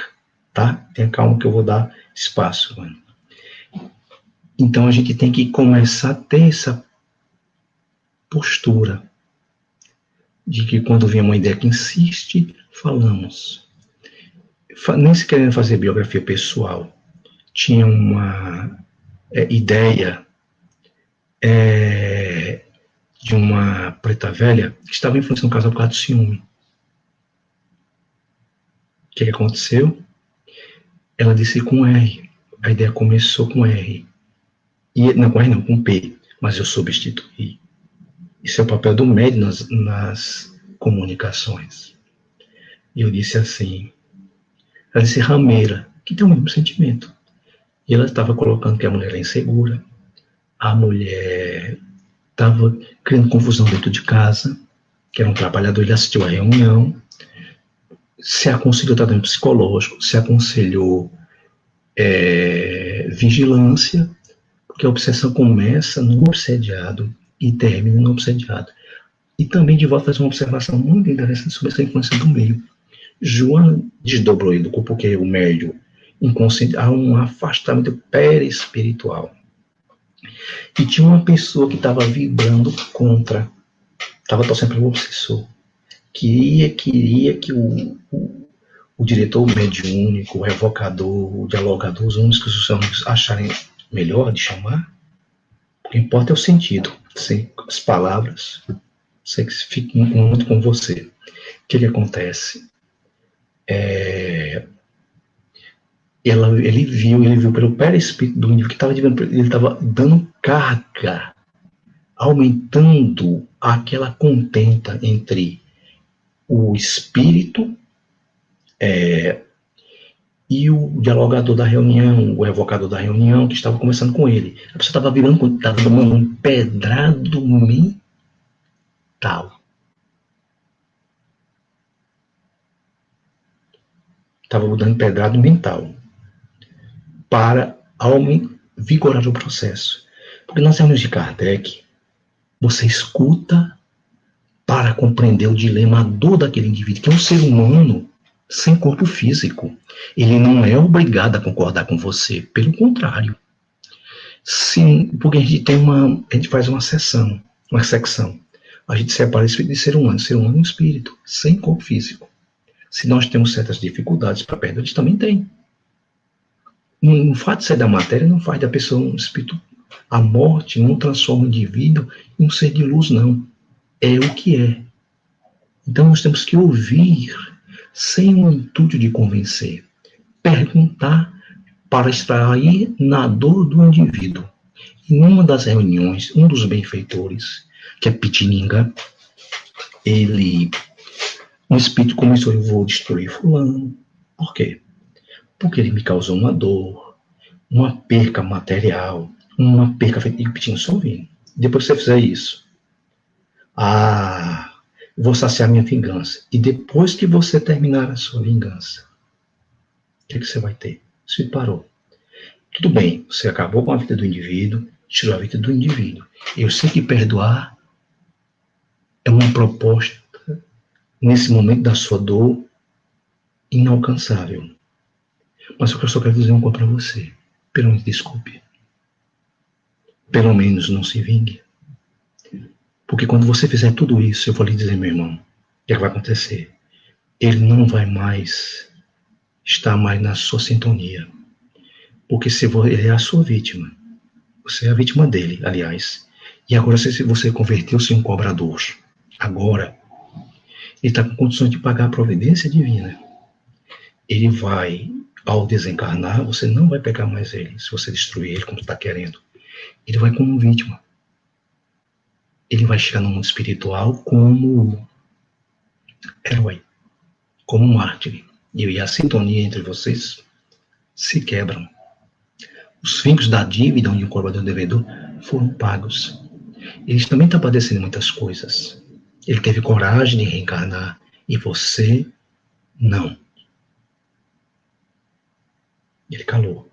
tá? Tenha calma que eu vou dar espaço, mano. Então a gente tem que começar a ter essa postura de que quando vem uma ideia que insiste, falamos. Nem se querendo fazer biografia pessoal, tinha uma ideia de uma preta velha que estava influenciando o casal por causa do ciúme. O que aconteceu? Ela disse com R. A ideia começou com R. E, não, com R não, com P. Mas eu substituí. Isso é o papel do médium nas comunicações. E eu disse assim, ela disse rameira, que tem o mesmo sentimento. E ela estava colocando que a mulher era insegura, a mulher estava criando confusão dentro de casa, que era um trabalhador, ele assistiu à reunião, se aconselhou tratamento psicológico, se aconselhou vigilância, porque a obsessão começa no obsediado e termina no obsediado. E também de volta faz uma observação muito interessante sobre essa influência do meio. Joana desdobrou ele do corpo, porque o médium inconsciente há um afastamento perispiritual. E tinha uma pessoa que estava vibrando contra, estava torcendo para o obsessor. Queria que o diretor mediúnico, o revocador, o dialogador, os únicos que os homens acharem melhor de chamar, o que importa é o sentido, sem as palavras, sem que fique muito com você. O que acontece? Ele viu pelo perispírito do indivíduo que estava ele estava dando carga, aumentando aquela contenta entre o espírito e o dialogador da reunião, o evocador da reunião, que estava conversando com ele. A pessoa estava virando, estava dando um pedrado mental. Estava dando pedrado mental para vigorar o processo. Porque nas reuniões de Kardec, você escuta para compreender o dilema, a dor daquele indivíduo, que é um ser humano sem corpo físico. Ele não é obrigado a concordar com você, pelo contrário. Sim, porque a gente faz uma secção. A gente separa esse de ser humano é um espírito, sem corpo físico. Se nós temos certas dificuldades para perder, eles também têm. O fato de ser da matéria não faz da pessoa um espírito. A morte não transforma o indivíduo em um ser de luz, não. É o que é. Então nós temos que ouvir sem o intuito de convencer. Perguntar para extrair na dor do indivíduo. Em uma das reuniões, um dos benfeitores, que é Pitininga, um espírito começou, eu vou destruir fulano. Por quê? Porque ele me causou uma dor, uma perca material, uma perca afetiva. E Pitinho, só ouvindo. Depois que você fizer isso, eu vou saciar minha vingança. E depois que você terminar a sua vingança, o que você vai ter? Você parou. Tudo bem, você acabou com a vida do indivíduo, tirou a vida do indivíduo. Eu sei que perdoar é uma proposta, nesse momento da sua dor, inalcançável. Mas o que eu só quero dizer uma coisa para você. Pelo menos desculpe. Pelo menos não se vingue. Porque quando você fizer tudo isso, eu vou lhe dizer, meu irmão, o que vai acontecer? Ele não vai mais estar mais na sua sintonia. Porque ele é a sua vítima. Você é a vítima dele, aliás. E agora se você converteu-se em um cobrador. Agora, ele está com condições de pagar a providência divina. Ele vai, ao desencarnar, você não vai pegar mais ele, se você destruir ele como está querendo. Ele vai como vítima. Ele vai chegar no mundo espiritual como herói, como mártir. E a sintonia entre vocês se quebram. Os fincos da dívida, onde o cobrador e o devedor foram pagos. Ele também está padecendo muitas coisas. Ele teve coragem de reencarnar e você não. Ele calou.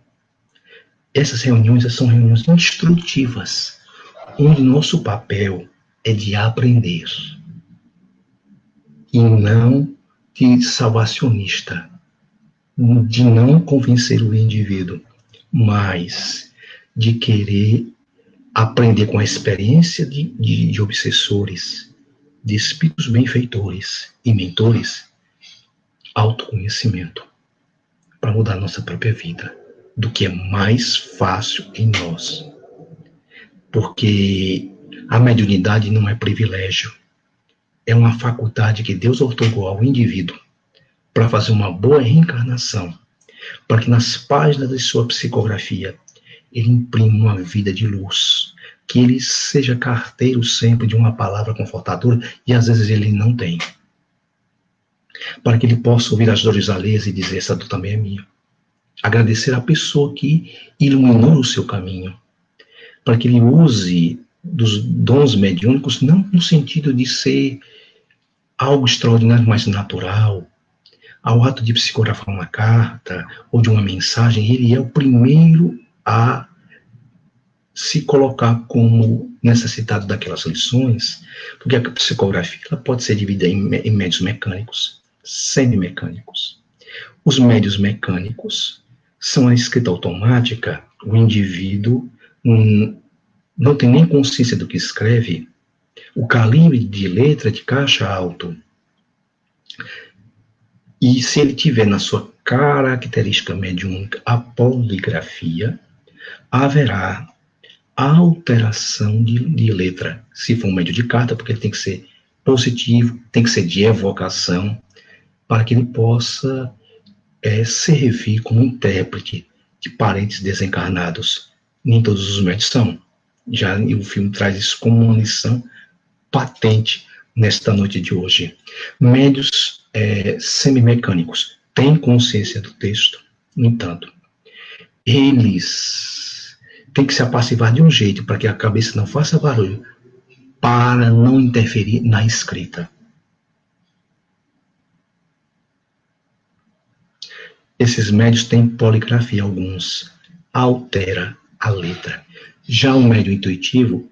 Essas reuniões são reuniões instrutivas, onde nosso papel é de aprender e não de salvacionista, de não convencer o indivíduo, mas de querer aprender com a experiência de obsessores, de espíritos benfeitores e mentores, autoconhecimento, para mudar a nossa própria vida, do que é mais fácil em nós. Porque a mediunidade não é privilégio, é uma faculdade que Deus outorgou ao indivíduo para fazer uma boa reencarnação, para que nas páginas de sua psicografia ele imprima uma vida de luz, que ele seja carteiro sempre de uma palavra confortadora, e às vezes ele não tem. Para que ele possa ouvir as dores alheias e dizer, essa dor também é minha. Agradecer a pessoa que iluminou o seu caminho. Para que ele use dos dons mediúnicos, não no sentido de ser algo extraordinário, mas natural. Ao ato de psicografar uma carta ou de uma mensagem, ele é o primeiro a se colocar como necessitado daquelas lições, porque a psicografia ela pode ser dividida em médios mecânicos, semimecânicos. Os médios mecânicos são a escrita automática, o indivíduo não tem nem consciência do que escreve, o calibre de letra de caixa alto. E se ele tiver na sua característica mediúnica a poligrafia, haverá alteração de letra. Se for um médio de carta, porque ele tem que ser positivo, tem que ser de evocação, para que ele possa servir como intérprete de parentes desencarnados. Nem todos os médios são. Já o filme traz isso como uma lição patente nesta noite de hoje. Médios semimecânicos têm consciência do texto, no entanto, eles têm que se apassivar de um jeito para que a cabeça não faça barulho, para não interferir na escrita. Esses médios têm poligrafia, alguns altera a letra. Já o médio intuitivo,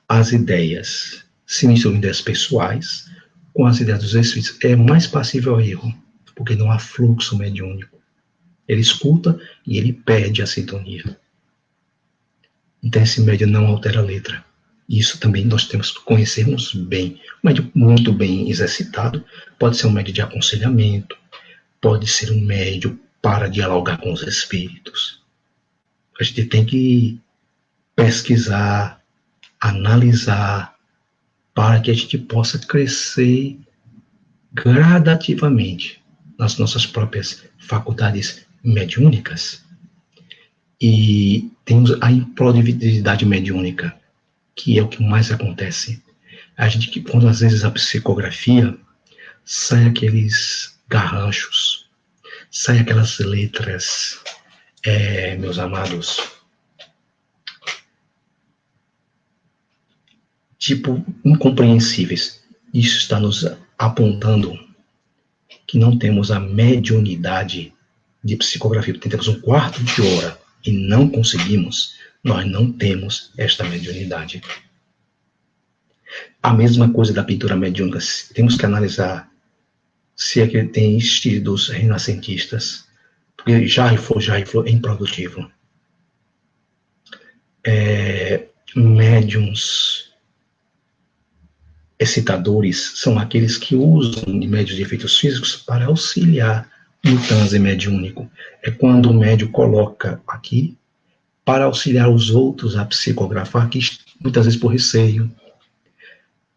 as ideias se misturam, ideias pessoais com as ideias dos espíritos, é mais passível ao erro, porque não há fluxo mediúnico. Ele escuta e ele perde a sintonia. Então esse médio não altera a letra. Isso também nós temos que conhecermos bem. Um médio muito bem exercitado pode ser um médio de aconselhamento, pode ser um médio para dialogar com os espíritos. A gente tem que pesquisar, analisar, para que a gente possa crescer gradativamente nas nossas próprias faculdades mediúnicas. E temos a improdutividade mediúnica, que é o que mais acontece. A gente, quando às vezes a psicografia, sai aqueles garranchos, sai aquelas letras, meus amados, tipo, incompreensíveis. Isso está nos apontando que não temos a mediunidade de psicografia. Tentamos um quarto de hora e não conseguimos. Nós não temos esta mediunidade. A mesma coisa da pintura mediúnica. Temos que analisar se é que tem estilo dos renascentistas, porque já riflou, é improdutivo. Médiuns excitadores são aqueles que usam de médios de efeitos físicos para auxiliar no transe mediúnico. É quando o médium coloca aqui para auxiliar os outros a psicografar, que muitas vezes por receio,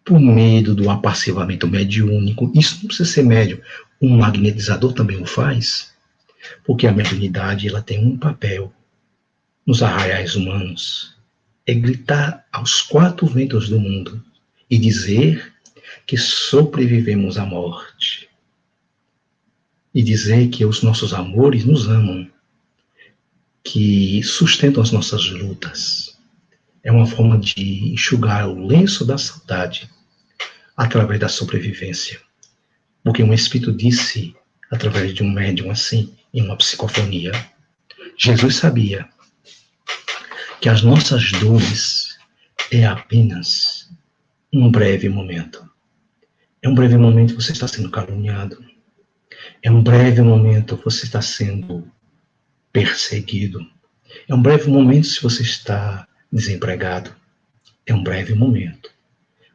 por medo do apassivamento mediúnico. Isso não precisa ser médium. Um magnetizador também o faz, porque a mediunidade ela tem um papel nos arraiais humanos, é gritar aos quatro ventos do mundo e dizer que sobrevivemos à morte. E dizer que os nossos amores nos amam, que sustentam as nossas lutas. É uma forma de enxugar o lenço da saudade através da sobrevivência. Porque um espírito disse, através de um médium assim, em uma psicofonia, Jesus sabia que as nossas dores é apenas um breve momento. É um breve momento que você está sendo caluniado. É um breve momento que você está sendo perseguido. É um breve momento se você está desempregado. É um breve momento.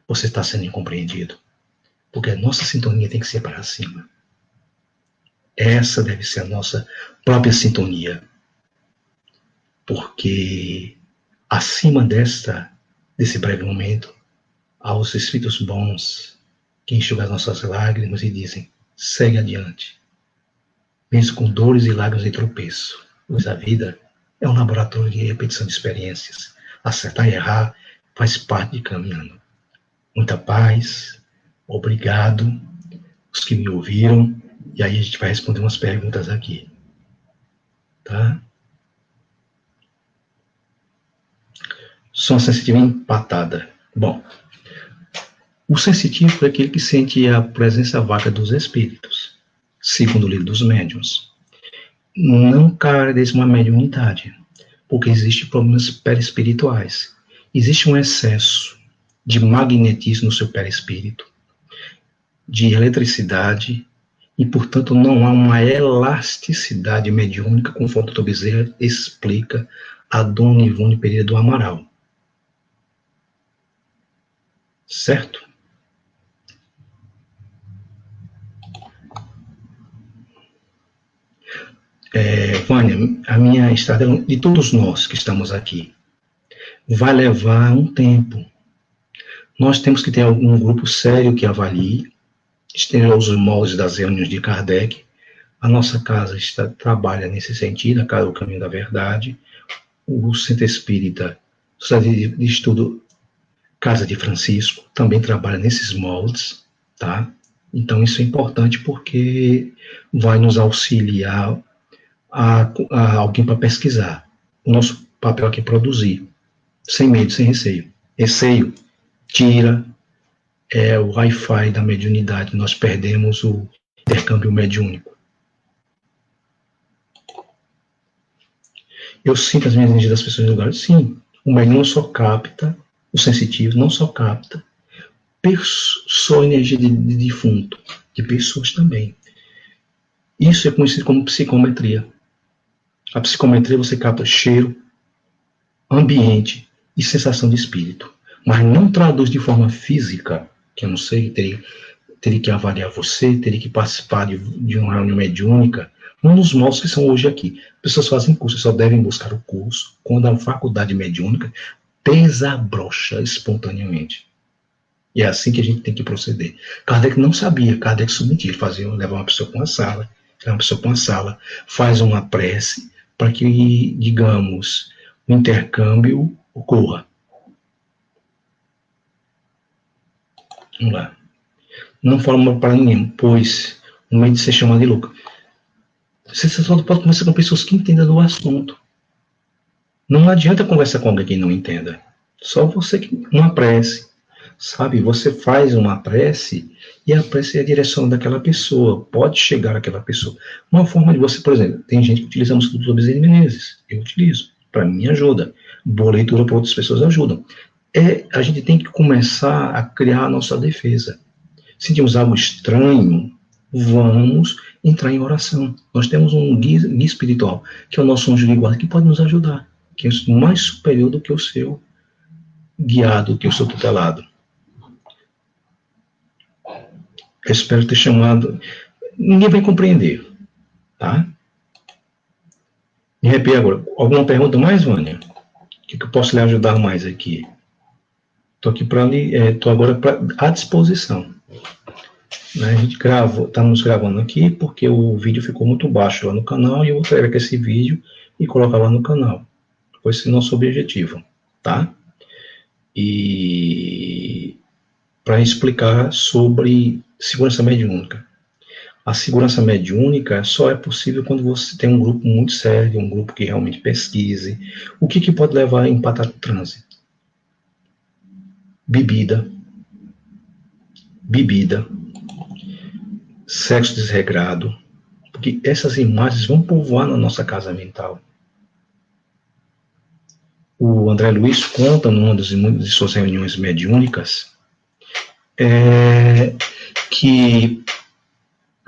Você está sendo incompreendido. Porque a nossa sintonia tem que ser para cima. Essa deve ser a nossa própria sintonia. Porque acima desse breve momento, há os espíritos bons que enxugam as nossas lágrimas e dizem: segue adiante. Mesmo com dores e lágrimas de tropeço, pois a vida é um laboratório de repetição de experiências. Acertar e errar faz parte de caminhando. Muita paz, obrigado, os que me ouviram, e aí a gente vai responder umas perguntas aqui. Tá? Som sensitivo empatada. Bom, o sensitivo é aquele que sente a presença vaga dos espíritos, segundo o livro dos médiuns. Não carece uma mediunidade, porque existem problemas perispirituais. Existe um excesso de magnetismo no seu perispírito, de eletricidade, e, portanto, não há uma elasticidade mediúnica, conforme o Dr. Bezerra explica a Dona Ivone Pereira do Amaral. Certo? Vânia, a minha estrada, de todos nós que estamos aqui, vai levar um tempo. Nós temos que ter algum grupo sério que avalie, esteja os moldes das reuniões de Kardec. A nossa casa trabalha nesse sentido, a Casa do Caminho da Verdade. O Centro Espírita, Sociedade de Estudo Casa de Francisco, também trabalha nesses moldes, tá? Então isso é importante porque vai nos auxiliar a alguém para pesquisar. O nosso papel aqui é produzir, sem medo, sem receio. Receio tira o Wi-Fi da mediunidade, nós perdemos o intercâmbio mediúnico. Eu sinto as minhas energias das pessoas no lugar. Sim, o médium não só capta, o sensitivo não só capta só energia de defunto, de pessoas também. Isso é conhecido como psicometria. A psicometria você capta cheiro, ambiente e sensação de espírito, mas não traduz de forma física, que eu não sei, teria que avaliar você, teria que participar de uma reunião mediúnica, um dos moldes que são hoje aqui. Pessoas fazem curso, só devem buscar o curso quando a faculdade mediúnica desabrocha espontaneamente. E é assim que a gente tem que proceder. Kardec não sabia, Kardec submetia, levava uma pessoa para uma sala, faz uma prece para que, digamos, o intercâmbio ocorra. Vamos lá. Não fala para ninguém, pois o medo de ser chamado de louco. Você só pode conversar com pessoas que entendam do assunto. Não adianta conversar com alguém que não entenda. Só você que uma prece, sabe? Você faz uma prece e a prece é a direção daquela pessoa. Pode chegar àquela pessoa. Uma forma de você, por exemplo, tem gente que utiliza a música do Dr. Bezerra de Menezes. Eu utilizo. Para mim ajuda. Boa leitura para outras pessoas ajudam. A gente tem que começar a criar a nossa defesa. Sentimos algo estranho, vamos entrar em oração. Nós temos um guia espiritual, que é o nosso anjo de guarda, que pode nos ajudar, que é mais superior do que o seu guiado, que o seu tutelado. Eu espero ter chamado. Ninguém vai compreender, tá? Me repita agora. Alguma pergunta mais, Vânia? O que eu posso lhe ajudar mais aqui? Estou agora à disposição. A gente estamos gravando aqui porque o vídeo ficou muito baixo lá no canal e eu vou pegar esse vídeo e colocar lá no canal. Esse é o nosso objetivo, tá? E para explicar sobre segurança mediúnica. A segurança mediúnica só é possível quando você tem um grupo muito sério, um grupo que realmente pesquise. O que pode levar a empatar o trânsito? Bebida, sexo desregrado, porque essas imagens vão povoar na nossa casa mental. O André Luiz conta numa de suas reuniões mediúnicas que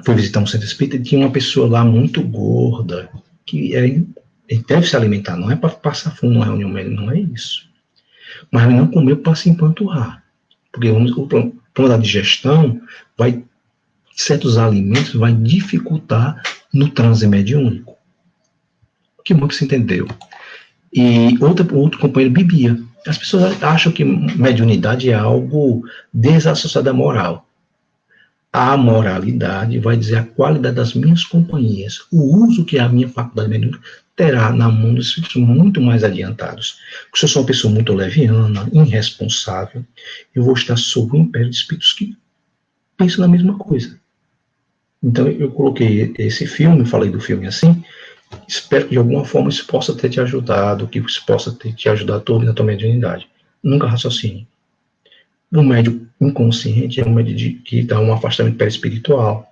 foi visitar um centro espírita e tinha uma pessoa lá muito gorda, que era Ele deve se alimentar, não é para passar fome numa reunião médica, não é isso. Mas ele não comeu para se empanturrar. Porque o problema da digestão vai, certos alimentos vai dificultar no transe mediúnico. Que bom que você entendeu. E outro companheiro bebia. As pessoas acham que mediunidade é algo desassociado da moral. A moralidade vai dizer a qualidade das minhas companhias, o uso que a minha faculdade mediúnica terá na mão dos espíritos muito mais adiantados. Porque se eu sou uma pessoa muito leviana, irresponsável, eu vou estar sob o império de espíritos que pensam na mesma coisa. Então eu coloquei esse filme, falei do filme assim, espero que de alguma forma isso possa ter te ajudado, que isso possa ter te ajudado a tornar a tua mediunidade. Nunca raciocine. O médium inconsciente é um médium que dá um afastamento perispiritual.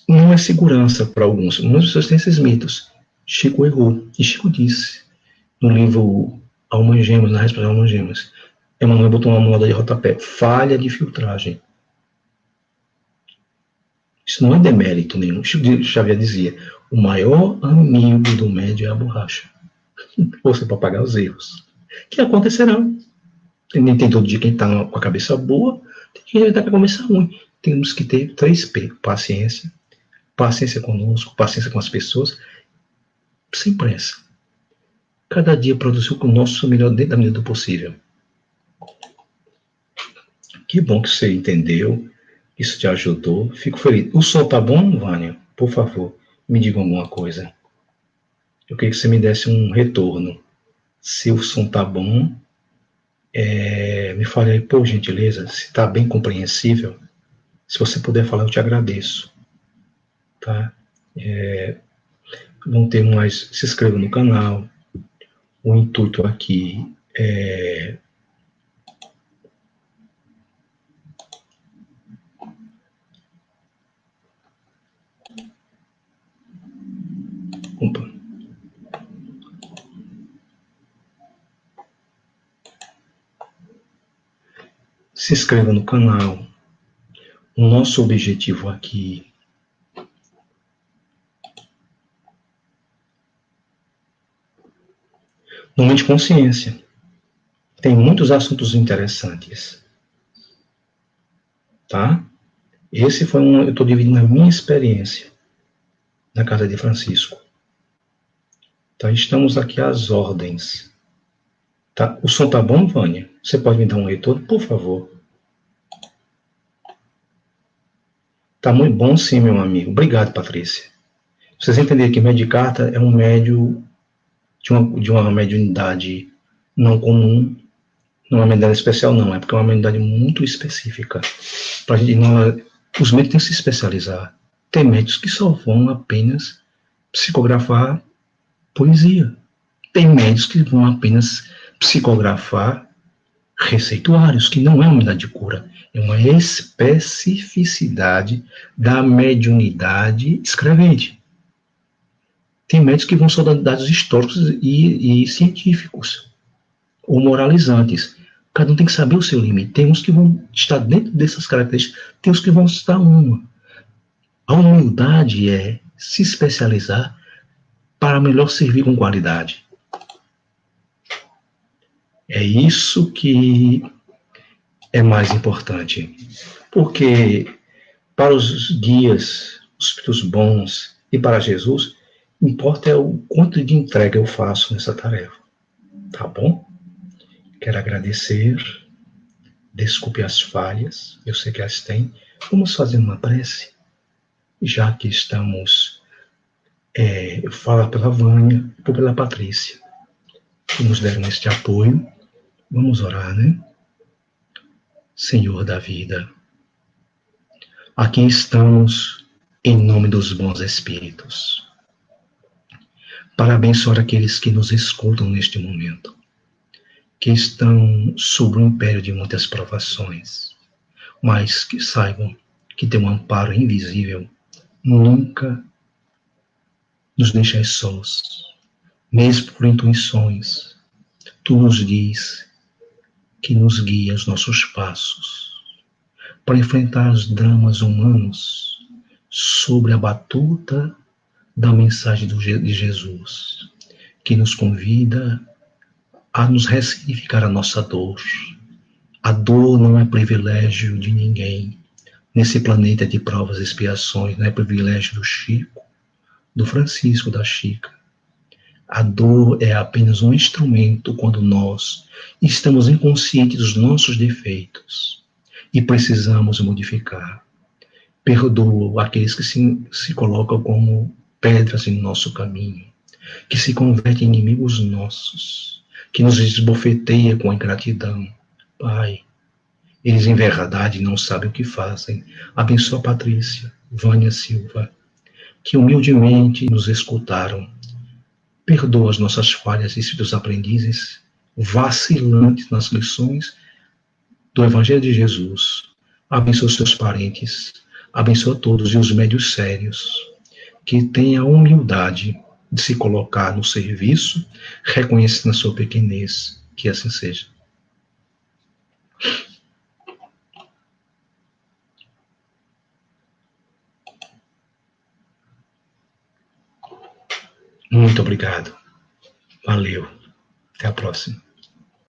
Não é segurança para alguns. Muitas pessoas têm esses mitos. Chico errou. E Chico disse no livro Almas Gêmeas, na resposta Almas Gêmeas, Emmanuel botou uma moda de rodapé. Falha de filtragem. Isso não é demérito nenhum. Chico Xavier dizia, o maior amigo do médium é a borracha. Você pode pagar os erros. Que acontecerão. Nem tem todo dia quem está com a cabeça boa, tem quem está com a cabeça ruim. Temos que ter 3P: paciência, paciência conosco, paciência com as pessoas, sem pressa. Cada dia produzir o nosso melhor dentro da medida do possível. Que bom que você entendeu, isso te ajudou, fico feliz. O som tá bom, Vânia? Por favor, me diga alguma coisa. Eu queria que você me desse um retorno. Se o som tá bom, me fale aí, por gentileza, se está bem compreensível. Se você puder falar, eu te agradeço. Tá? Vão ter mais. Se inscreva no canal. O intuito aqui é opa. Se inscreva no canal. O nosso objetivo aqui no Mente Consciência tem muitos assuntos interessantes, tá? Esse foi eu estou dividindo a minha experiência na casa de Francisco. Tá? Estamos aqui às ordens. Tá? O som tá bom, Vânia? Você pode me dar um retorno, por favor? Tá muito bom, sim, meu amigo. Obrigado, Patrícia. Vocês entenderam que Medicarta é um médio de uma mediunidade não comum, não é uma mediunidade especial, não, é porque é uma mediunidade muito específica. Pra gente, os médios têm que se especializar. Tem médios que só vão apenas psicografar poesia. Tem médios que vão apenas psicografar receituários, que não é uma unidade de cura, é uma especificidade da mediunidade escrevente. Tem médicos que vão só dar dados históricos e científicos, ou moralizantes. Cada um tem que saber o seu limite. Tem uns que vão estar dentro dessas características, tem uns que vão estar uma. A humildade é se especializar para melhor servir com qualidade. É isso que é mais importante. Porque para os guias, os espíritos bons e para Jesus, importa é o quanto de entrega eu faço nessa tarefa. Tá bom? Quero agradecer. Desculpe as falhas, eu sei que as tem. Vamos fazer uma prece, já que estamos. Eu falo pela Vânia e pela Patrícia, que nos deram este apoio. Vamos orar, né? Senhor da vida, aqui estamos em nome dos bons espíritos, para abençoar aqueles que nos escutam neste momento, que estão sob o império de muitas provações, mas que saibam que tem um amparo invisível, nunca nos deixais sós, mesmo por intuições. Tu nos diz que nos guia os nossos passos para enfrentar os dramas humanos sobre a batuta da mensagem de Jesus, que nos convida a nos ressignificar a nossa dor. A dor não é privilégio de ninguém. Nesse planeta de provas e expiações, não é privilégio do Chico, do Francisco, da Chica. A dor é apenas um instrumento quando nós estamos inconscientes dos nossos defeitos e precisamos modificar. Perdoo aqueles que se colocam como pedras em nosso caminho, que se convertem em inimigos nossos, que nos esbofeteia com a ingratidão. Pai, eles em verdade não sabem o que fazem. Abençoa a Patrícia, Vânia Silva, que humildemente nos escutaram. Perdoa as nossas falhas e dos aprendizes, vacilantes nas lições do Evangelho de Jesus. Abençoa os seus parentes, abençoa todos e os médios sérios, que tenham a humildade de se colocar no serviço, reconhecendo a sua pequenez, que assim seja. Muito obrigado. Valeu. Até a próxima.